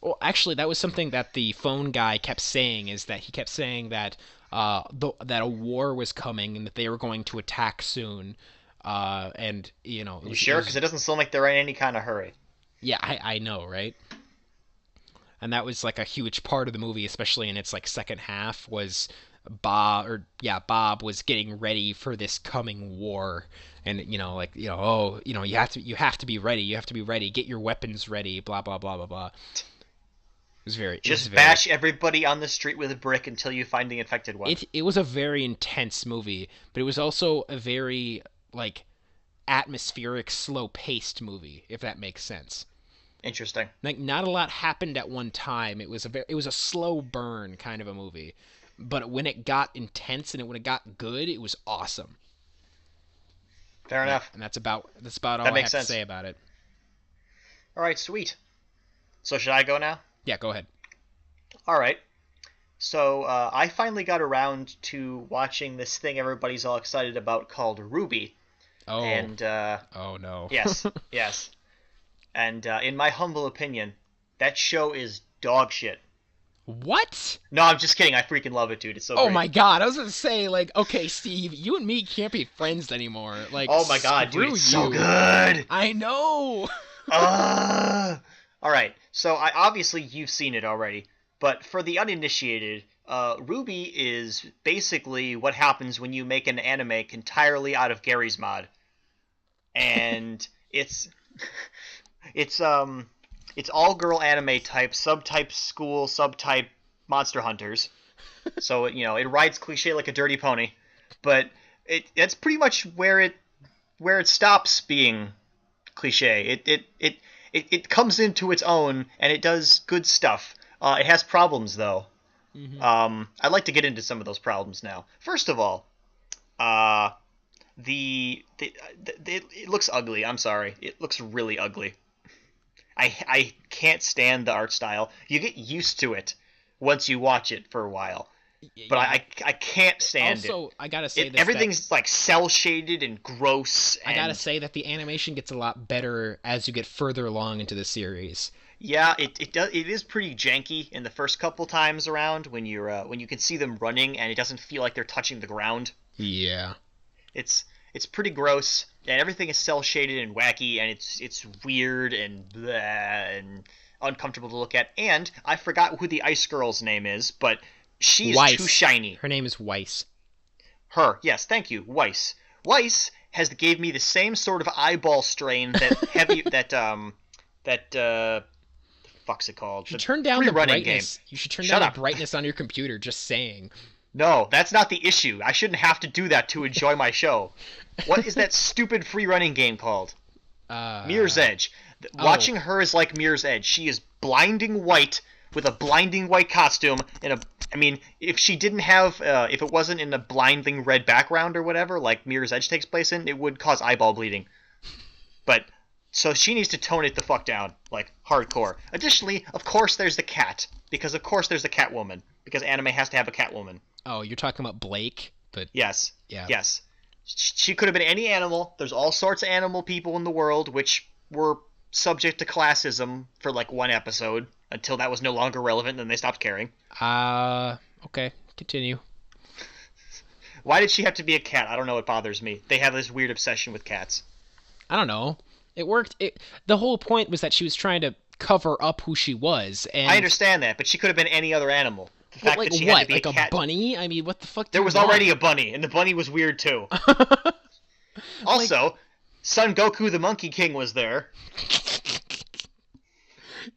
Well, actually, that was something that the phone guy kept saying. Is that he kept saying that that a war was coming and that they were going to attack soon. And You sure? Because it doesn't seem like they're in any kind of hurry. yeah, I know, right? And that was like a huge part of the movie, especially in its like second half, was Bob was getting ready for this coming war, and you have to be ready, get your weapons ready, blah blah blah blah blah. It was Just very bash everybody on the street with a brick until you find the infected one. it was a very intense movie, but it was also a very like atmospheric, slow paced movie, if that makes sense. Interesting. Like not a lot happened at one time. It was a slow burn kind of a movie. But when it got intense and when it got good, it was awesome. Fair enough. And that's about all That I makes have sense. to say about it. All right, sweet. So should I go now? Yeah, go ahead. All right. So I finally got around to watching this thing everybody's all excited about called RWBY. Oh. And oh no. yes, yes. And in my humble opinion, that show is dog shit. What? No, I'm just kidding. I freaking love it, dude. It's so Oh great. my god, I was gonna say, like, okay, Steve, you and me can't be friends anymore. Like, Oh my god, dude, screw it's so you. good. I know. All right. So obviously you've seen it already, but for the uninitiated, RWBY is basically what happens when you make an anime entirely out of Gary's mod, and it's it's all girl anime type, subtype school, subtype monster hunters. So it rides cliche like a dirty pony, but that's pretty much where it stops being cliche. It comes into its own and it does good stuff. It has problems though. I'd like to get into some of those problems now. First of all, it looks ugly. I'm sorry, it looks really ugly. I can't stand the art style. You get used to it once you watch it for a while, but I can't stand it. Also, I gotta say everything's like cell shaded and gross. I gotta say that the animation gets a lot better as you get further along into the series. Yeah, it does. It is pretty janky in the first couple times around when you can see them running and it doesn't feel like they're touching the ground. Yeah. It's pretty gross, and everything is cell shaded and wacky, and it's weird and bleh and uncomfortable to look at. And I forgot who the ice girl's name is, but she's Weiss. too shiny. Her name is Weiss. Her, yes, thank you, Weiss. Weiss gave me the same sort of eyeball strain that the fuck's it called? You should turn down the running brightness. game. You should turn Shut down up. the brightness on your computer. Just saying. No, that's not the issue. I shouldn't have to do that to enjoy my show. What is that stupid free running game called? Mirror's Edge. Watching her is like Mirror's Edge. She is blinding white with a blinding white costume if she didn't have if it wasn't in a blinding red background or whatever like Mirror's Edge takes place in, it would cause eyeball bleeding. But so she needs to tone it the fuck down, like hardcore. Additionally, of course there's the cat, because of course there's the Catwoman, because anime has to have a Catwoman. Oh, you're talking about Blake, but Yes. yeah. Yes. She could have been any animal. There's all sorts of animal people in the world which were subject to classism for like one episode until that was no longer relevant and then they stopped caring. Okay, continue. Why did she have to be a cat? I don't know, it bothers me. They have this weird obsession with cats. I don't know. It worked. The whole point was that she was trying to cover up who she was, and I understand that, but she could have been any other animal. The fact like that she what? had to be Like a cat. bunny? I mean, what the fuck? There was already a bunny, and the bunny was weird too. Also, Son Goku the Monkey King was there.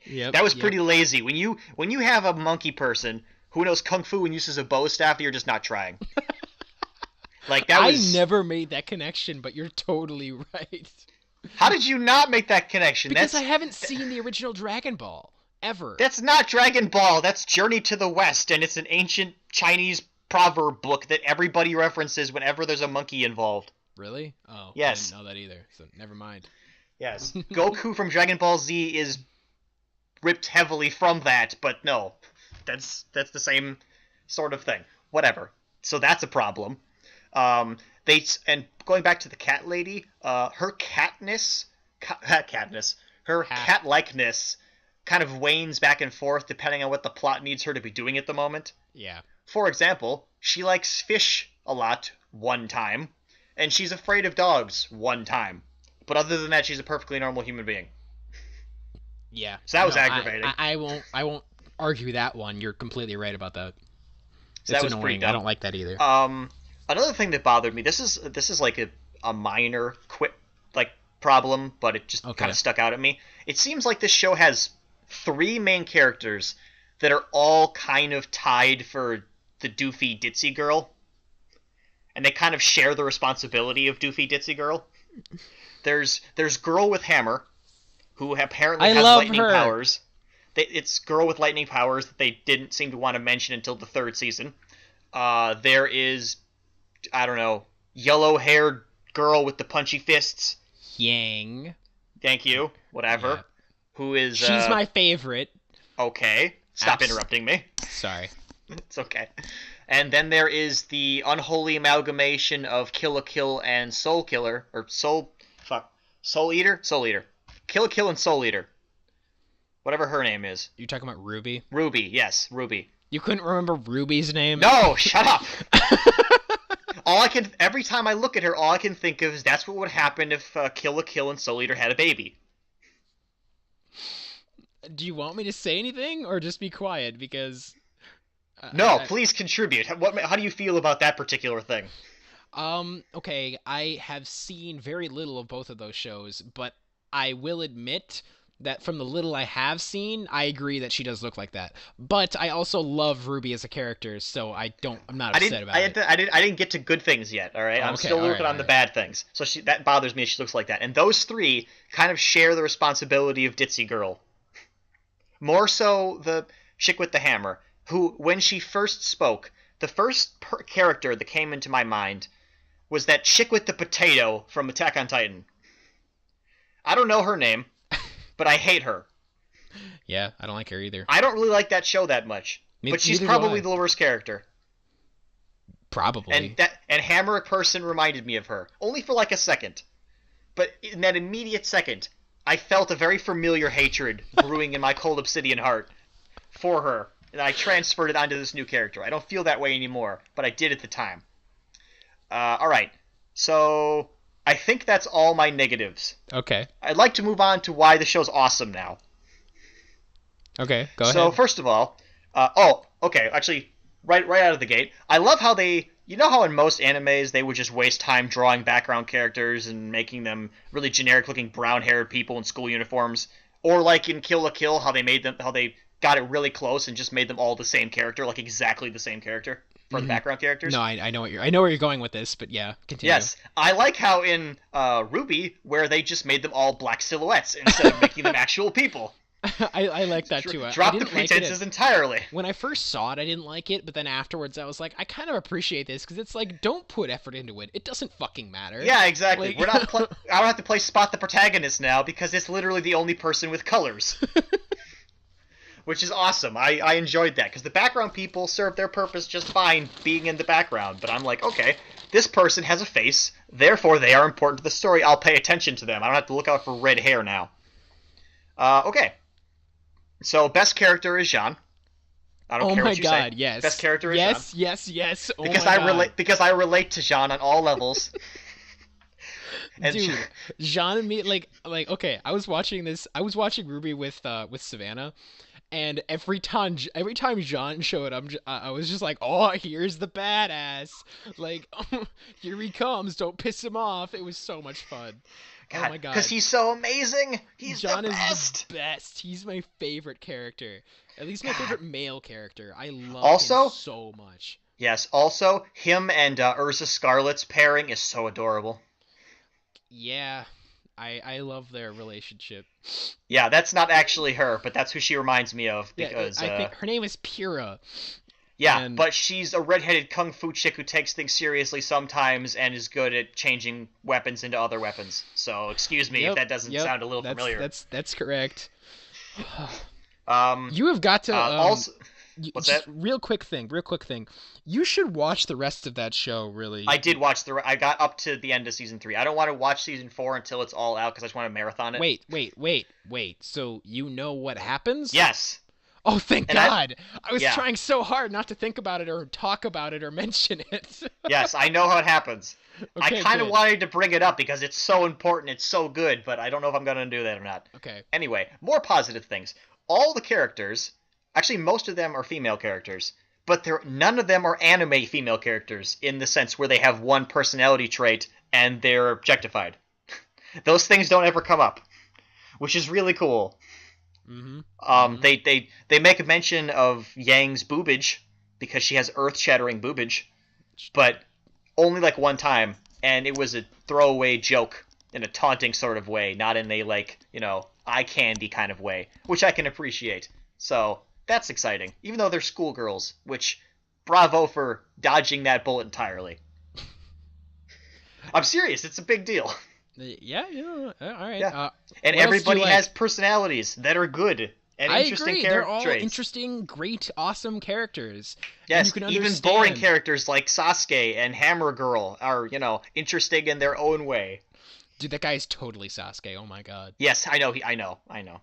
Yep, That was pretty lazy. When you have a monkey person who knows kung fu and uses a bow staff, you're just not trying. Like that was. I never made that connection, but you're totally right. How did you not make that connection? Because I haven't seen the original Dragon Ball. ever. That's not Dragon Ball. That's Journey to the West, and it's an ancient Chinese proverb book that everybody references whenever there's a monkey involved. Really? Oh, Yes. I didn't know that either. So never mind. Yes. Goku from Dragon Ball Z is ripped heavily from that, but no. That's the same sort of thing. Whatever. So that's a problem. And going back to the cat lady, her catness, her cat-likeness kind of wanes back and forth depending on what the plot needs her to be doing at the moment. Yeah. For example, she likes fish a lot one time, and she's afraid of dogs one time. But other than that, she's a perfectly normal human being. Yeah. So that was aggravating. I won't argue that one. You're completely right about that. So it's that was annoying. pretty dumb. I don't like that either. Another thing that bothered me. This is like a minor problem, but it just kind of stuck out at me. It seems like this show has 3 main characters that are all kind of tied for the doofy ditzy girl, and they kind of share the responsibility of doofy ditzy girl. There's girl with hammer, who apparently has lightning powers. It's girl with lightning powers that they didn't seem to want to mention until the 3rd season. There is, I don't know, yellow-haired girl with the punchy fists. Yang. Thank you. Whatever. Yeah. Who is... She's my favorite. Okay. Stop interrupting me. Sorry. It's okay. And then there is the unholy amalgamation of Kill la Kill and Soul Killer. Or Soul... Fuck. Soul Eater? Soul Eater. Kill la Kill and Soul Eater. Whatever her name is. You're talking about RWBY? RWBY, yes. RWBY. You couldn't remember RWBY's name? No! Shut up! Every time I look at her, all I can think of is that's what would happen if Kill la Kill and Soul Eater had a baby. Do you want me to say anything, or just be quiet? Because... No, please contribute. How do you feel about that particular thing? Okay, I have seen very little of both of those shows, but I will admit that from the little I have seen, I agree that she does look like that. But I also love RWBY as a character, so I'm not upset about it. I didn't get to good things yet, all right? I'm still working on the bad things. So that bothers me if she looks like that. And those 3 kind of share the responsibility of Ditzy Girl. More so the chick with the hammer, who, when she first spoke, the first character that came into my mind was that chick with the potato from Attack on Titan. I don't know her name, but I hate her. Yeah, I don't like her either. I don't really like that show that much, but she's probably the worst character. Probably. And Hammer Person reminded me of her, only for like a second. But in that immediate second, I felt a very familiar hatred brewing in my cold obsidian heart for her, and I transferred it onto this new character. I don't feel that way anymore, but I did at the time. Alright, so I think that's all my negatives. Okay. I'd like to move on to why the show's awesome now. Okay, go ahead. So first of all, actually, right out of the gate, I love how you know how in most animes they would just waste time drawing background characters and making them really generic-looking brown-haired people in school uniforms, or like in Kill la Kill, how they got it really close and just made them all the same character, like exactly the same character for the background characters. No, I know where you're going with this, but yeah, continue. Yes, I like how in RWBY, where they just made them all black silhouettes instead of making them actual people. I like that too. Drop the pretenses entirely. When I first saw it, I didn't like it, but then afterwards I was like, I kind of appreciate this, because it's like, don't put effort into it. It doesn't fucking matter. Yeah, exactly. Like... I don't have to play Spot the Protagonist now, because it's literally the only person with colors. Which is awesome. I enjoyed that, because the background people serve their purpose just fine being in the background. But I'm like, okay, this person has a face, therefore they are important to the story. I'll pay attention to them. I don't have to look out for red hair now. Okay. So, best character is Jean. I don't care what you say. Oh my god, yes. Best character is Jean. Yes. Oh because my god. Because I relate to Jean on all levels. And dude, Jean and me, like, okay, I was watching RWBY with Savannah, and every time Jean showed up, I was just like, oh, here's the badass. Like, here he comes, don't piss him off. It was so much fun. God, oh my god. Because he's so amazing. He's John the best. Is the best. He's my favorite character. At least my favorite male character. I love him so much. Yes, also, him and Urza Scarlet's pairing is so adorable. Yeah. I love their relationship. Yeah, that's not actually her, but that's who she reminds me of Yeah, because I think her name is Pyrrha, yeah, and but she's a redheaded kung fu chick who takes things seriously sometimes and is good at changing weapons into other weapons. So excuse me if yep, that doesn't yep, sound a little familiar. that's correct. Um, You have got to also, what's just that? real quick thing. You should watch the rest of that show. Really, I did watch I got up to the end of season 3. I don't want to watch season 4 until it's all out because I just want to marathon it. wait. So you know what happens? Yes, Oh, thank and I God! I was yeah, trying so hard not to think about it or talk about it or mention it. yes, I know how it happens. I Okay, kind of good. wanted to bring it up because it's so important, it's so good, but I don't know if I'm going to do that or not. Okay. Anyway, more positive things. All the characters, actually most of them are female characters, but none of them are anime female characters in the sense where they have one personality trait and they're objectified. Those things don't ever come up, which is really cool. Mm-hmm. Mm-hmm. They make a mention of Yang's boobage because she has earth-shattering boobage, but only like one time, and it was a throwaway joke in a taunting sort of way, not in a like, eye candy kind of way, which I can appreciate. So that's exciting, even though they're schoolgirls, which bravo for dodging that bullet entirely. I'm serious, it's a big deal. Yeah. All right. Yeah. And What else do you everybody like? has personalities that are good and I interesting agree. They're character all traits. interesting, great, awesome characters. And you Yes, can even understand. boring characters like Sasuke and Hammer Girl are, interesting in their own way. Dude, that guy is totally Sasuke. Oh my God. Yes, I know. I know.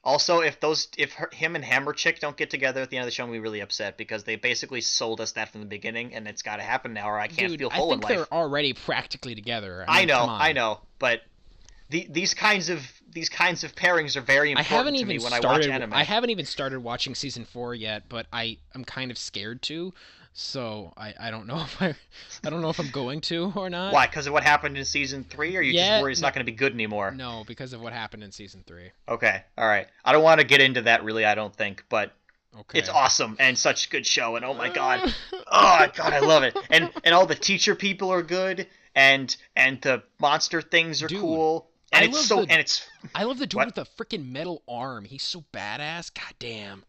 Also, him and Hammer Chick don't get together at the end of the show, I'm gonna be really upset because they basically sold us that from the beginning, and it's got to happen now, or I can't Dude, feel I full in think life. they're already practically together. I mean, know, come on. I know, but these kinds of pairings are very I haven't important to even me when I watch started. anime. I haven't even started watching season 4 yet, but I'm kind of scared to. So I don't know if I don't know if I'm going to or not. Why? Because of what happened in season 3, or are you Yeah, just worried it's not going to be good anymore? No, because of what happened in season 3. Okay, all right. I don't want to get into that really. I don't think, but Okay. it's awesome and such a good show. And oh my god, oh god, I love it. And all the teacher people are good, and the monster things are Dude, cool. And I it's love so the- and it's I love the dude what? with the freaking metal arm. He's so badass. God damn.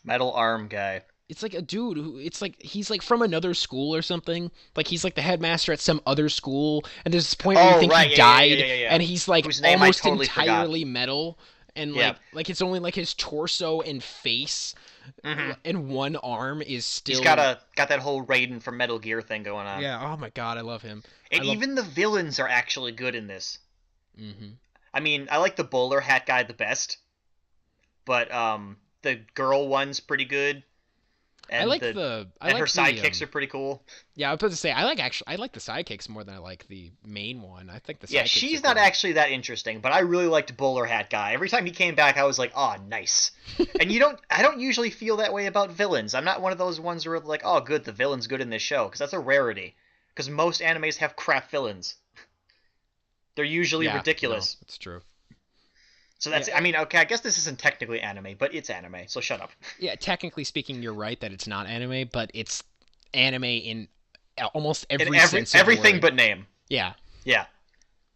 Metal arm guy. It's like a dude who it's like he's like from another school or something. Like he's like the headmaster at some other school, and there's this point where you Oh, think right, he yeah, died, yeah. and he's like Whose name I almost totally forgot. entirely metal, and Yeah. like it's only like his torso and face, Mhm. and one arm is still. He's got that whole Raiden from Metal Gear thing going on. Yeah. Oh my god, I love him. And I love... even the villains are actually good in this. Mhm. I mean, I like the bowler hat guy the best, but the girl one's pretty good. And I like her the sidekicks are pretty cool. Yeah, I was about to say I like the sidekicks more than I like the main one. I think the sidekicks Yeah, she's are not cool. actually that interesting, but I really liked Bowler Hat Guy. Every time he came back, I was like, "Oh, nice." And I don't usually feel that way about villains. I'm not one of those ones where like, "Oh, good, the villain's good in this show," because that's a rarity. Because most animes have crap villains. They're usually ridiculous. No, it's true. So that's, Yeah. I mean, okay, I guess this isn't technically anime, but it's anime, so shut up. Yeah, technically speaking, you're right that it's not anime, but it's anime in almost every sense of the everything word. but name. Yeah. Yeah.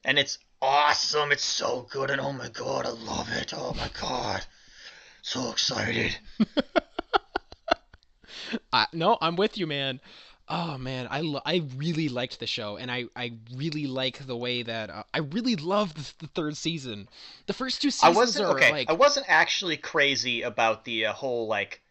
And it's awesome. It's so good, and oh my god, I love it. Oh my god. So excited. No, I'm with you, man. Oh man, I really liked the show, and I really like the way that I really love the third season. The first two seasons are like I wasn't actually crazy about the whole like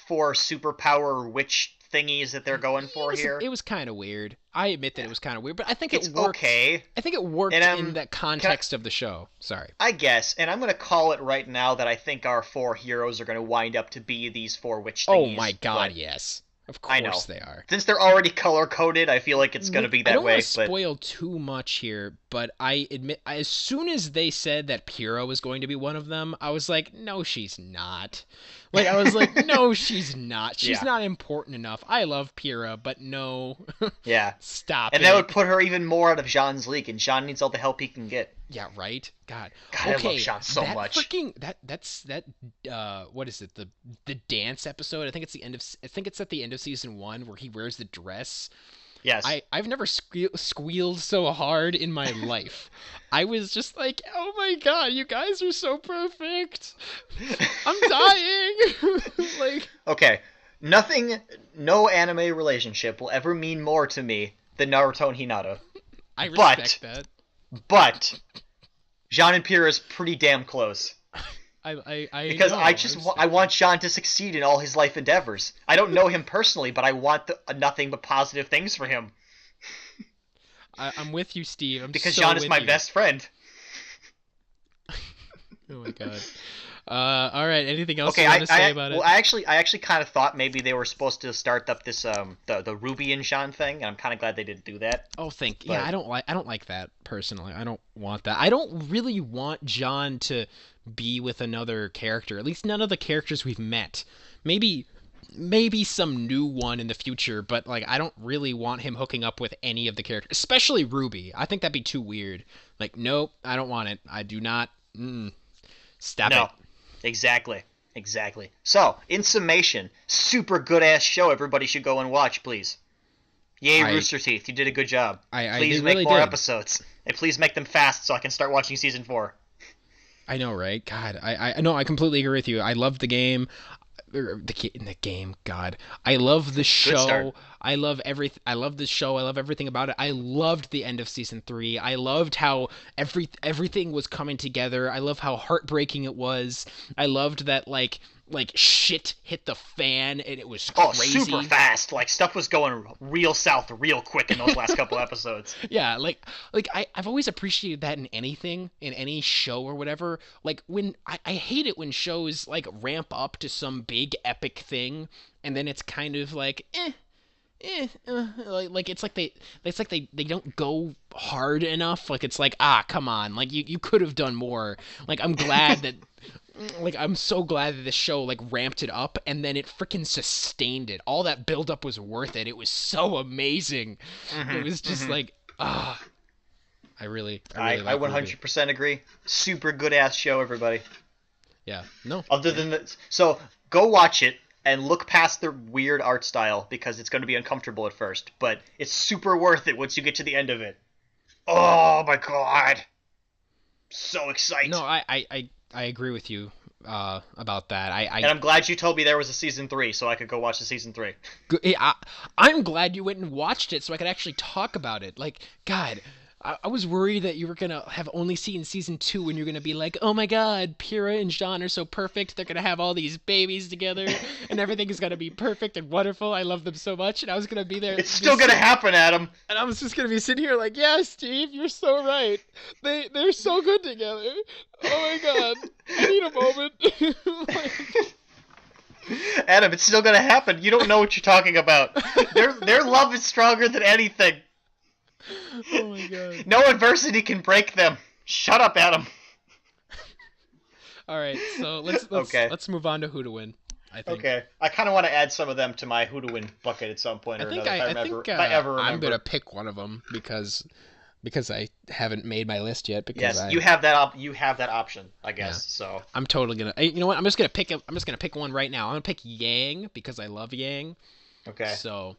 4 superpower witch thingies that they're going for here. It was kind of weird. I admit that it was kind of weird, but I think It's it worked. okay. I think it worked And, in that context of the show. Sorry. I guess, and I'm gonna call it right now that I think our 4 heroes are gonna wind up to be these 4 witch thingies. Oh my god, but yes. Of I know. course they are. Since they're already color coded, I feel like it's gonna be I that don't way. want to But spoil too much here, but I admit, as soon as they said that Pyrrha was going to be one of them, I was like, no, she's not. Like, I was like, no, she's not. She's Yeah. not important enough. I love Pyrrha, but no. yeah, Stop and it. that would put her even more out of Jean's league, and Jean needs all the help he can get. Yeah, right? God. God, Okay, I love Jean so that much. Freaking that's what is it? The dance episode. I think it's at the end of season 1 where he wears the dress. Yes. I've never squealed so hard in my life. I was just like, oh my god, you guys are so perfect. I'm dying. Like, Okay. Nothing, no anime relationship will ever mean more to me than Naruto and Hinata. I But, respect that. but, Jean and Pyrrha is pretty damn close. Because know, I want Jean to succeed in all his life endeavors. I don't know him personally, but I want nothing but positive things for him. I'm with you, Steve. I'm because so Jean is with my you. best friend. Oh my god. All right. Anything else Okay, you want to say about it? Well, I actually kind of thought maybe they were supposed to start up this the RWBY and Jean thing, and I'm kind of glad they didn't do that. Oh, But yeah. I don't like that personally. I don't want that. I don't really want John to be with another character. At least none of the characters we've met. Maybe some new one in the future, but like I don't really want him hooking up with any of the characters, especially RWBY. I think that'd be too weird. Like, nope, I don't want it. I do not. Stop no, it. exactly. So, in summation, super good ass show. Everybody should go and watch, please. Yay, Rooster Teeth, you did a good job. Please make really more did. episodes, and please make them fast so I can start watching season 4. I know, right? God, I know. I completely agree with you. I love the game. The game, God, I love the show. I love I love the show. I love everything about it. I loved the end of season 3. I loved how everything was coming together. I love how heartbreaking it was. I loved that like shit hit the fan and it was crazy. Oh, super fast. Like stuff was going real south real quick in those last couple episodes. Yeah, I've always appreciated that in anything, in any show or whatever. Like when I hate it when shows like ramp up to some big epic thing and then it's kind of like like it's like they don't go hard enough. Like it's like, come on, like you could have done more. Like I'm glad that like I'm so glad that this show like ramped it up and then it freaking sustained it. All that build up was worth it. It was so amazing. It was just like I really I like 100% agree. Super good ass show, everybody. Yeah. No. Other than that, so go watch it and look past the weird art style because it's going to be uncomfortable at first, but it's super worth it once you get to the end of it. Oh my god. So excited. No, I agree with you about that. And I'm glad you told me there was a season 3 so I could go watch the season 3. I'm glad you went and watched it so I could actually talk about it. Like, God, I was worried that you were going to have only seen season 2 and you're going to be like, oh my god, Pyrrha and Jean are so perfect. They're going to have all these babies together and everything is going to be perfect and wonderful. I love them so much. And I was going to be there. It's still going to happen, Adam. And I was just going to be sitting here like, yeah, Steve, you're so right. They're so good together. Oh my god. I need a moment. Adam, it's still going to happen. You don't know what you're talking about. Their love is stronger than anything. Oh my god. No adversity can break them. Shut up, Adam. All right, so let's move on to WhoDaWin. I think. Okay, I kind of want to add some of them to my WhoDaWin bucket at some point or another. If I ever remember. I'm gonna pick one of them because I haven't made my list yet. Because you have that option, I guess. Yeah. So I'm totally gonna. You know what? I'm just gonna pick one right now. I'm gonna pick Yang because I love Yang. Okay. So.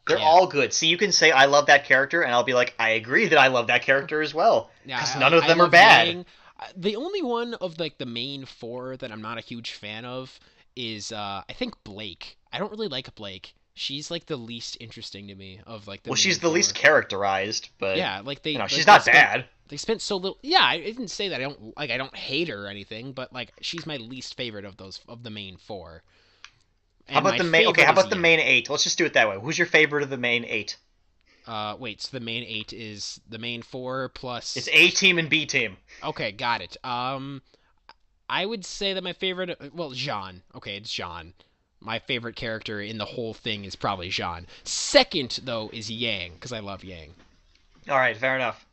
They're all good. See, you can say I love that character, and I'll be like, I agree that I love that character as well. Because none of them are bad. Yang. The only one of like the main 4 that I'm not a huge fan of is I think Blake. I don't really like Blake. She's like the least interesting to me of like the. Well, she's the 4. least characterized, but yeah, like they. she's not bad. They spent so little. Yeah, I didn't say that. I don't hate her or anything, but like she's my least favorite of the main 4. How about the main? Okay, how about the main 8? Let's just do it that way. Who's your favorite of the main 8? Wait. So the main 8 is the main 4 plus. It's A team and B team. Okay, got it. I would say that my favorite. Well, Jean. Okay, it's Jean. My favorite character in the whole thing is probably Jean. Second, though, is Yang because I love Yang. All right, fair enough.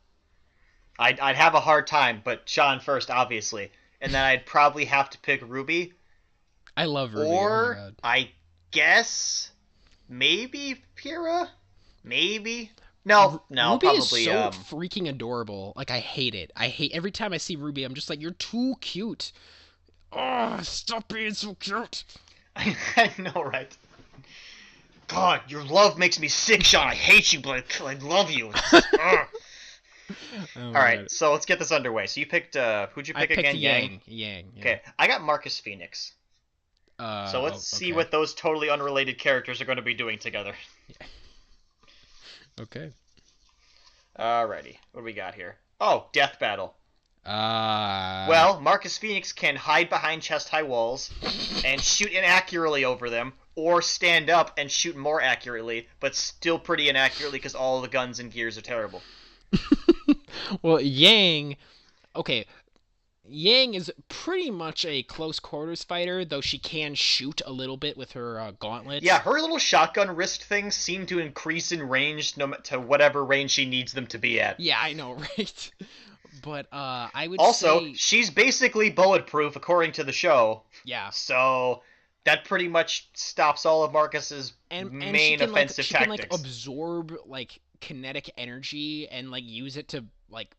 I'd have a hard time, but Jean first, obviously, and then I'd probably have to pick RWBY. I love RWBY. Or, I guess, maybe Pyrrha? Maybe? No, RWBY probably. Is so freaking adorable. Like, I hate it. Every time I see RWBY, I'm just like, you're too cute. Oh, stop being so cute. I know, right? God, your love makes me sick, Sean. I hate you, but I love you. Oh All my right, God. so let's get this underway. So you picked, who'd you I pick picked again? Yang? Yang. Yeah. Okay, I got Marcus Phoenix. So let's Oh, see okay. what those totally unrelated characters are going to be doing together. Okay. Alrighty, what do we got here? Oh, Death Battle. Uh. Well, Marcus Phoenix can hide behind chest-high walls and shoot inaccurately over them, or stand up and shoot more accurately, but still pretty inaccurately because all the guns and gears are terrible. Well, Yang. Okay. Yang is pretty much a close quarters fighter, though she can shoot a little bit with her Yeah, gauntlets. her little shotgun wrist things seem to increase in range to whatever range she needs them to be at. Yeah, I know, right? But I would Also, say, she's basically bulletproof according to the show, yeah, so that pretty much stops all of Marcus's and she main can like offensive tactics. absorb like kinetic energy and like use it to like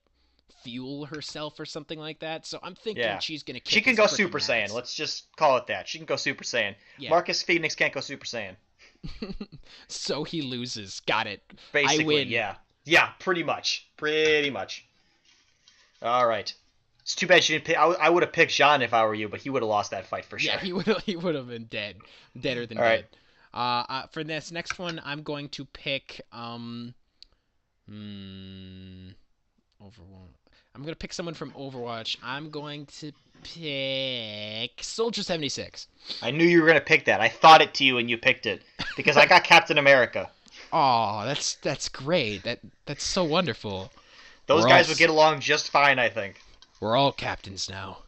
fuel herself or something like that. So I'm thinking Yeah. she's gonna She kick can his go freaking Super Saiyan. ass. Let's just call it that. She can go Super Saiyan. Yeah. Marcus Phoenix can't go Super Saiyan. So he loses. Got it. I Basically, win. yeah. Yeah, pretty much. Pretty much. All right. It's too bad she didn't pick. I would have picked Jean if I were you, but he would have lost that fight for sure. Yeah, he would have been deader than All right. dead. For this next one, I'm going to pick Overwatch. I'm gonna pick someone from Overwatch. I'm going to pick Soldier 76. I knew you were gonna pick that. I thought it to you, and you picked it because I got Captain America. Oh, that's great. That's so wonderful. Those We're guys all would get along just fine, I think. we're all captains now.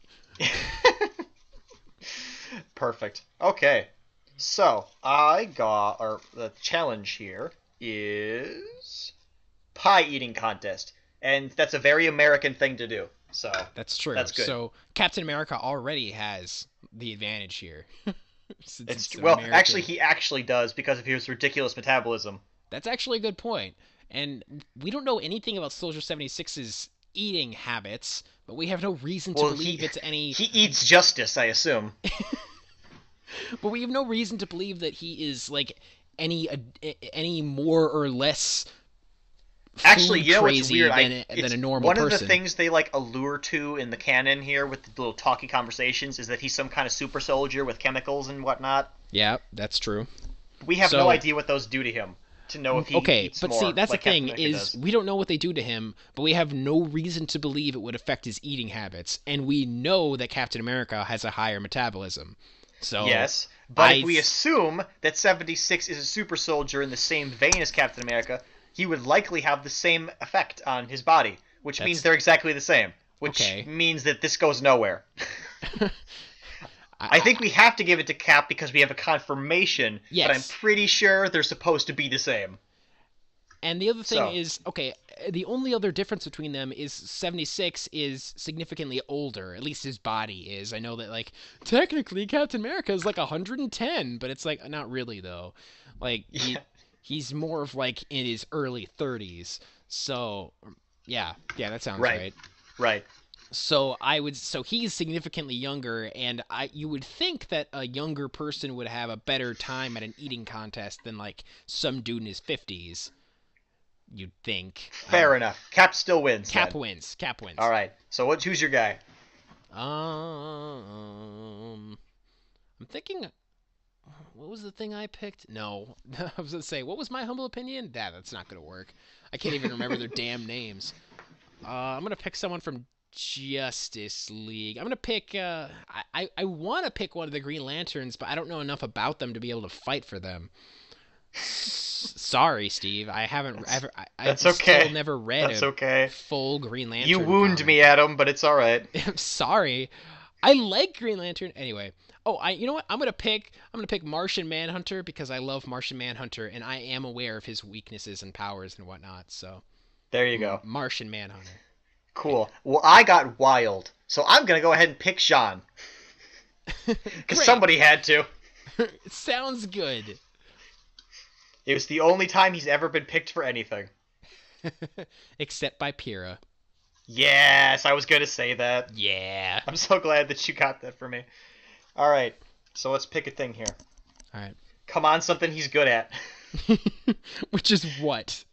Perfect. Okay. So, the challenge here is pie eating contest. And that's a very American thing to do. So, That's true. that's good. So Captain America already has the advantage here. Since it's an Well, American. actually, he actually does because of his ridiculous metabolism. That's actually a good point. And we don't know anything about Soldier 76's eating habits, but we have no reason to Well, believe it's any. he eats justice, I assume. But we have no reason to believe that he is like any more or less Actually, food you know what's crazy weird? than a normal one person. of the things they like allure to in the canon here with the little talkie conversations is that he's some kind of super soldier with chemicals and whatnot. Yeah, that's true. We have So- no idea what those do to him to know if he Okay, eats but more. see, that's like the thing Captain America is does. we don't know what they do to him, but we have no reason to believe it would affect his eating habits, and we know that Captain America has a higher metabolism. So Yes, but if I- we assume that 76 is a super soldier in the same vein as Captain America, he would likely have the same effect on his body, which means That's- they're exactly the same. Which Okay. means that this goes nowhere. I think we have to give it to Cap because we have a confirmation, but I'm Yes. pretty sure they're supposed to be the same. And the other thing So- is, okay, the only other difference between them is 76 is significantly older. At least his body is. I know that, like, technically Captain America is like 110, but it's like, not really, though. Like, he's more of like in his early 30s. So, yeah, that sounds Right. right. Right. So he's significantly younger, and you would think that a younger person would have a better time at an eating contest than like some dude in his 50s. You'd think. Fair enough. Cap still wins. Cap then. wins. Cap wins. All right. So who's your guy? I'm thinking. What was the thing I picked? No, I was gonna say what was my humble opinion. That's not gonna work. I can't even remember their damn names. I'm gonna pick someone from Justice League. I'm gonna pick. I want to pick one of the Green Lanterns, but I don't know enough about them to be able to fight for them. Sorry, Steve. I haven't ever. I've That's okay. still never read That's a okay. full Green Lantern. You wound comic. me, Adam, but it's all right. I'm sorry. I like Green Lantern anyway. Oh, you know what? I'm gonna pick Martian Manhunter because I love Martian Manhunter and I am aware of his weaknesses and powers and whatnot. So There you go. Martian Manhunter. Cool. Well, I got Wild, so I'm gonna go ahead and pick Jean because Great. somebody had to. Sounds good. It was the only time he's ever been picked for anything. Except by Pyrrha. Yes, I was gonna say that. Yeah. I'm so glad that you got that for me. All right, so let's pick a thing here. All right. Come on, something he's good at. Which is what?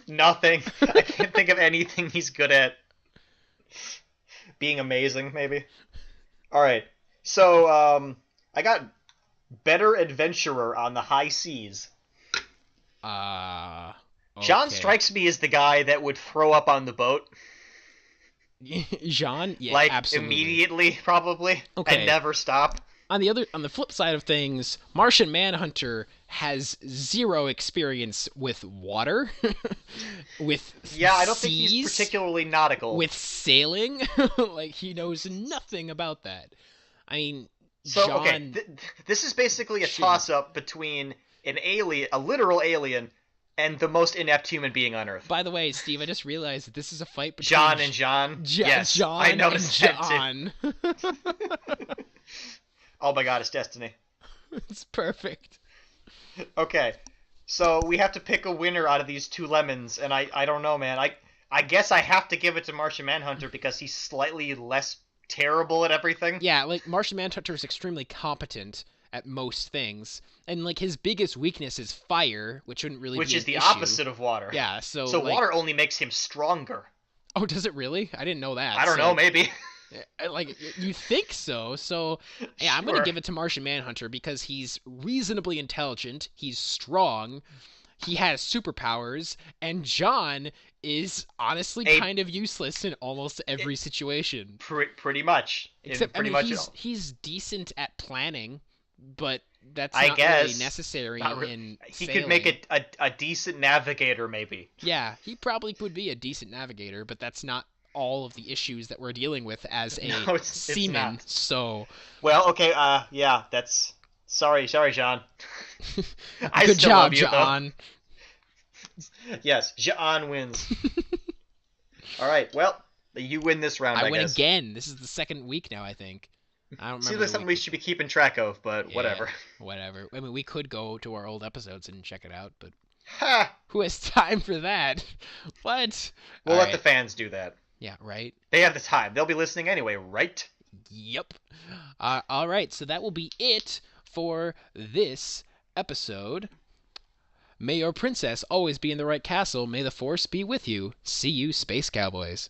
Nothing. I can't think of anything he's good at. Being amazing, maybe. All right. So, I got better adventurer on the high seas. Uh, John okay. strikes me as the guy that would throw up on the boat, Jean? Yeah, like absolutely. immediately, probably, and Okay. never stop. On the flip side of things, Martian Manhunter has zero experience with water, with Yeah, I don't think he's seas, particularly nautical. with sailing. Like he knows nothing about that. I mean, So, okay, John this is basically a shouldn't. toss-up between an alien, a literal alien, and the most inept human being on Earth. By the way, Steve, I just realized that this is a fight between John and John. Yes, I John and noticed that too. John. Oh my god, it's destiny. It's perfect. Okay, so we have to pick a winner out of these two lemons, and I don't know, man. I guess I have to give it to Martian Manhunter because he's slightly less terrible at everything, Yeah, like Martian Manhunter is extremely competent at most things, and like his biggest weakness is fire, which shouldn't really which be is an the issue. opposite of water. Yeah, so So like, water only makes him stronger. oh, does it really? I didn't know that. I don't know, So, maybe. like, you think so? So, yeah, I'm gonna Sure. give it to Martian Manhunter because he's reasonably intelligent, he's strong, he has superpowers, and John is honestly A kind of useless in almost every situation. pretty much in Except, I pretty mean, much he's decent at planning, but that's I not really guess necessary not in he could make sailing. a decent navigator maybe. Yeah, he probably would be a decent navigator, but that's not all of the issues that we're dealing with as a No, it's seaman. not. So, Well, okay, yeah, that's sorry, John. I good still job, love you though. John. Yes, John wins. All right, well, you win this round, I I win guess. again. This is the second week now, I think. I don't Seems remember like the something week we before. should be keeping track of, but Yeah, whatever. whatever. I mean, we could go to our old episodes and check it out, but Ha! who has time for that? What? We'll All let the right. fans do that. Yeah, right. They have the time. They'll be listening anyway, right? Yep. All right, so that will be it for this episode. May your princess always be in the right castle. May the force be with you. See you, Space Cowboys.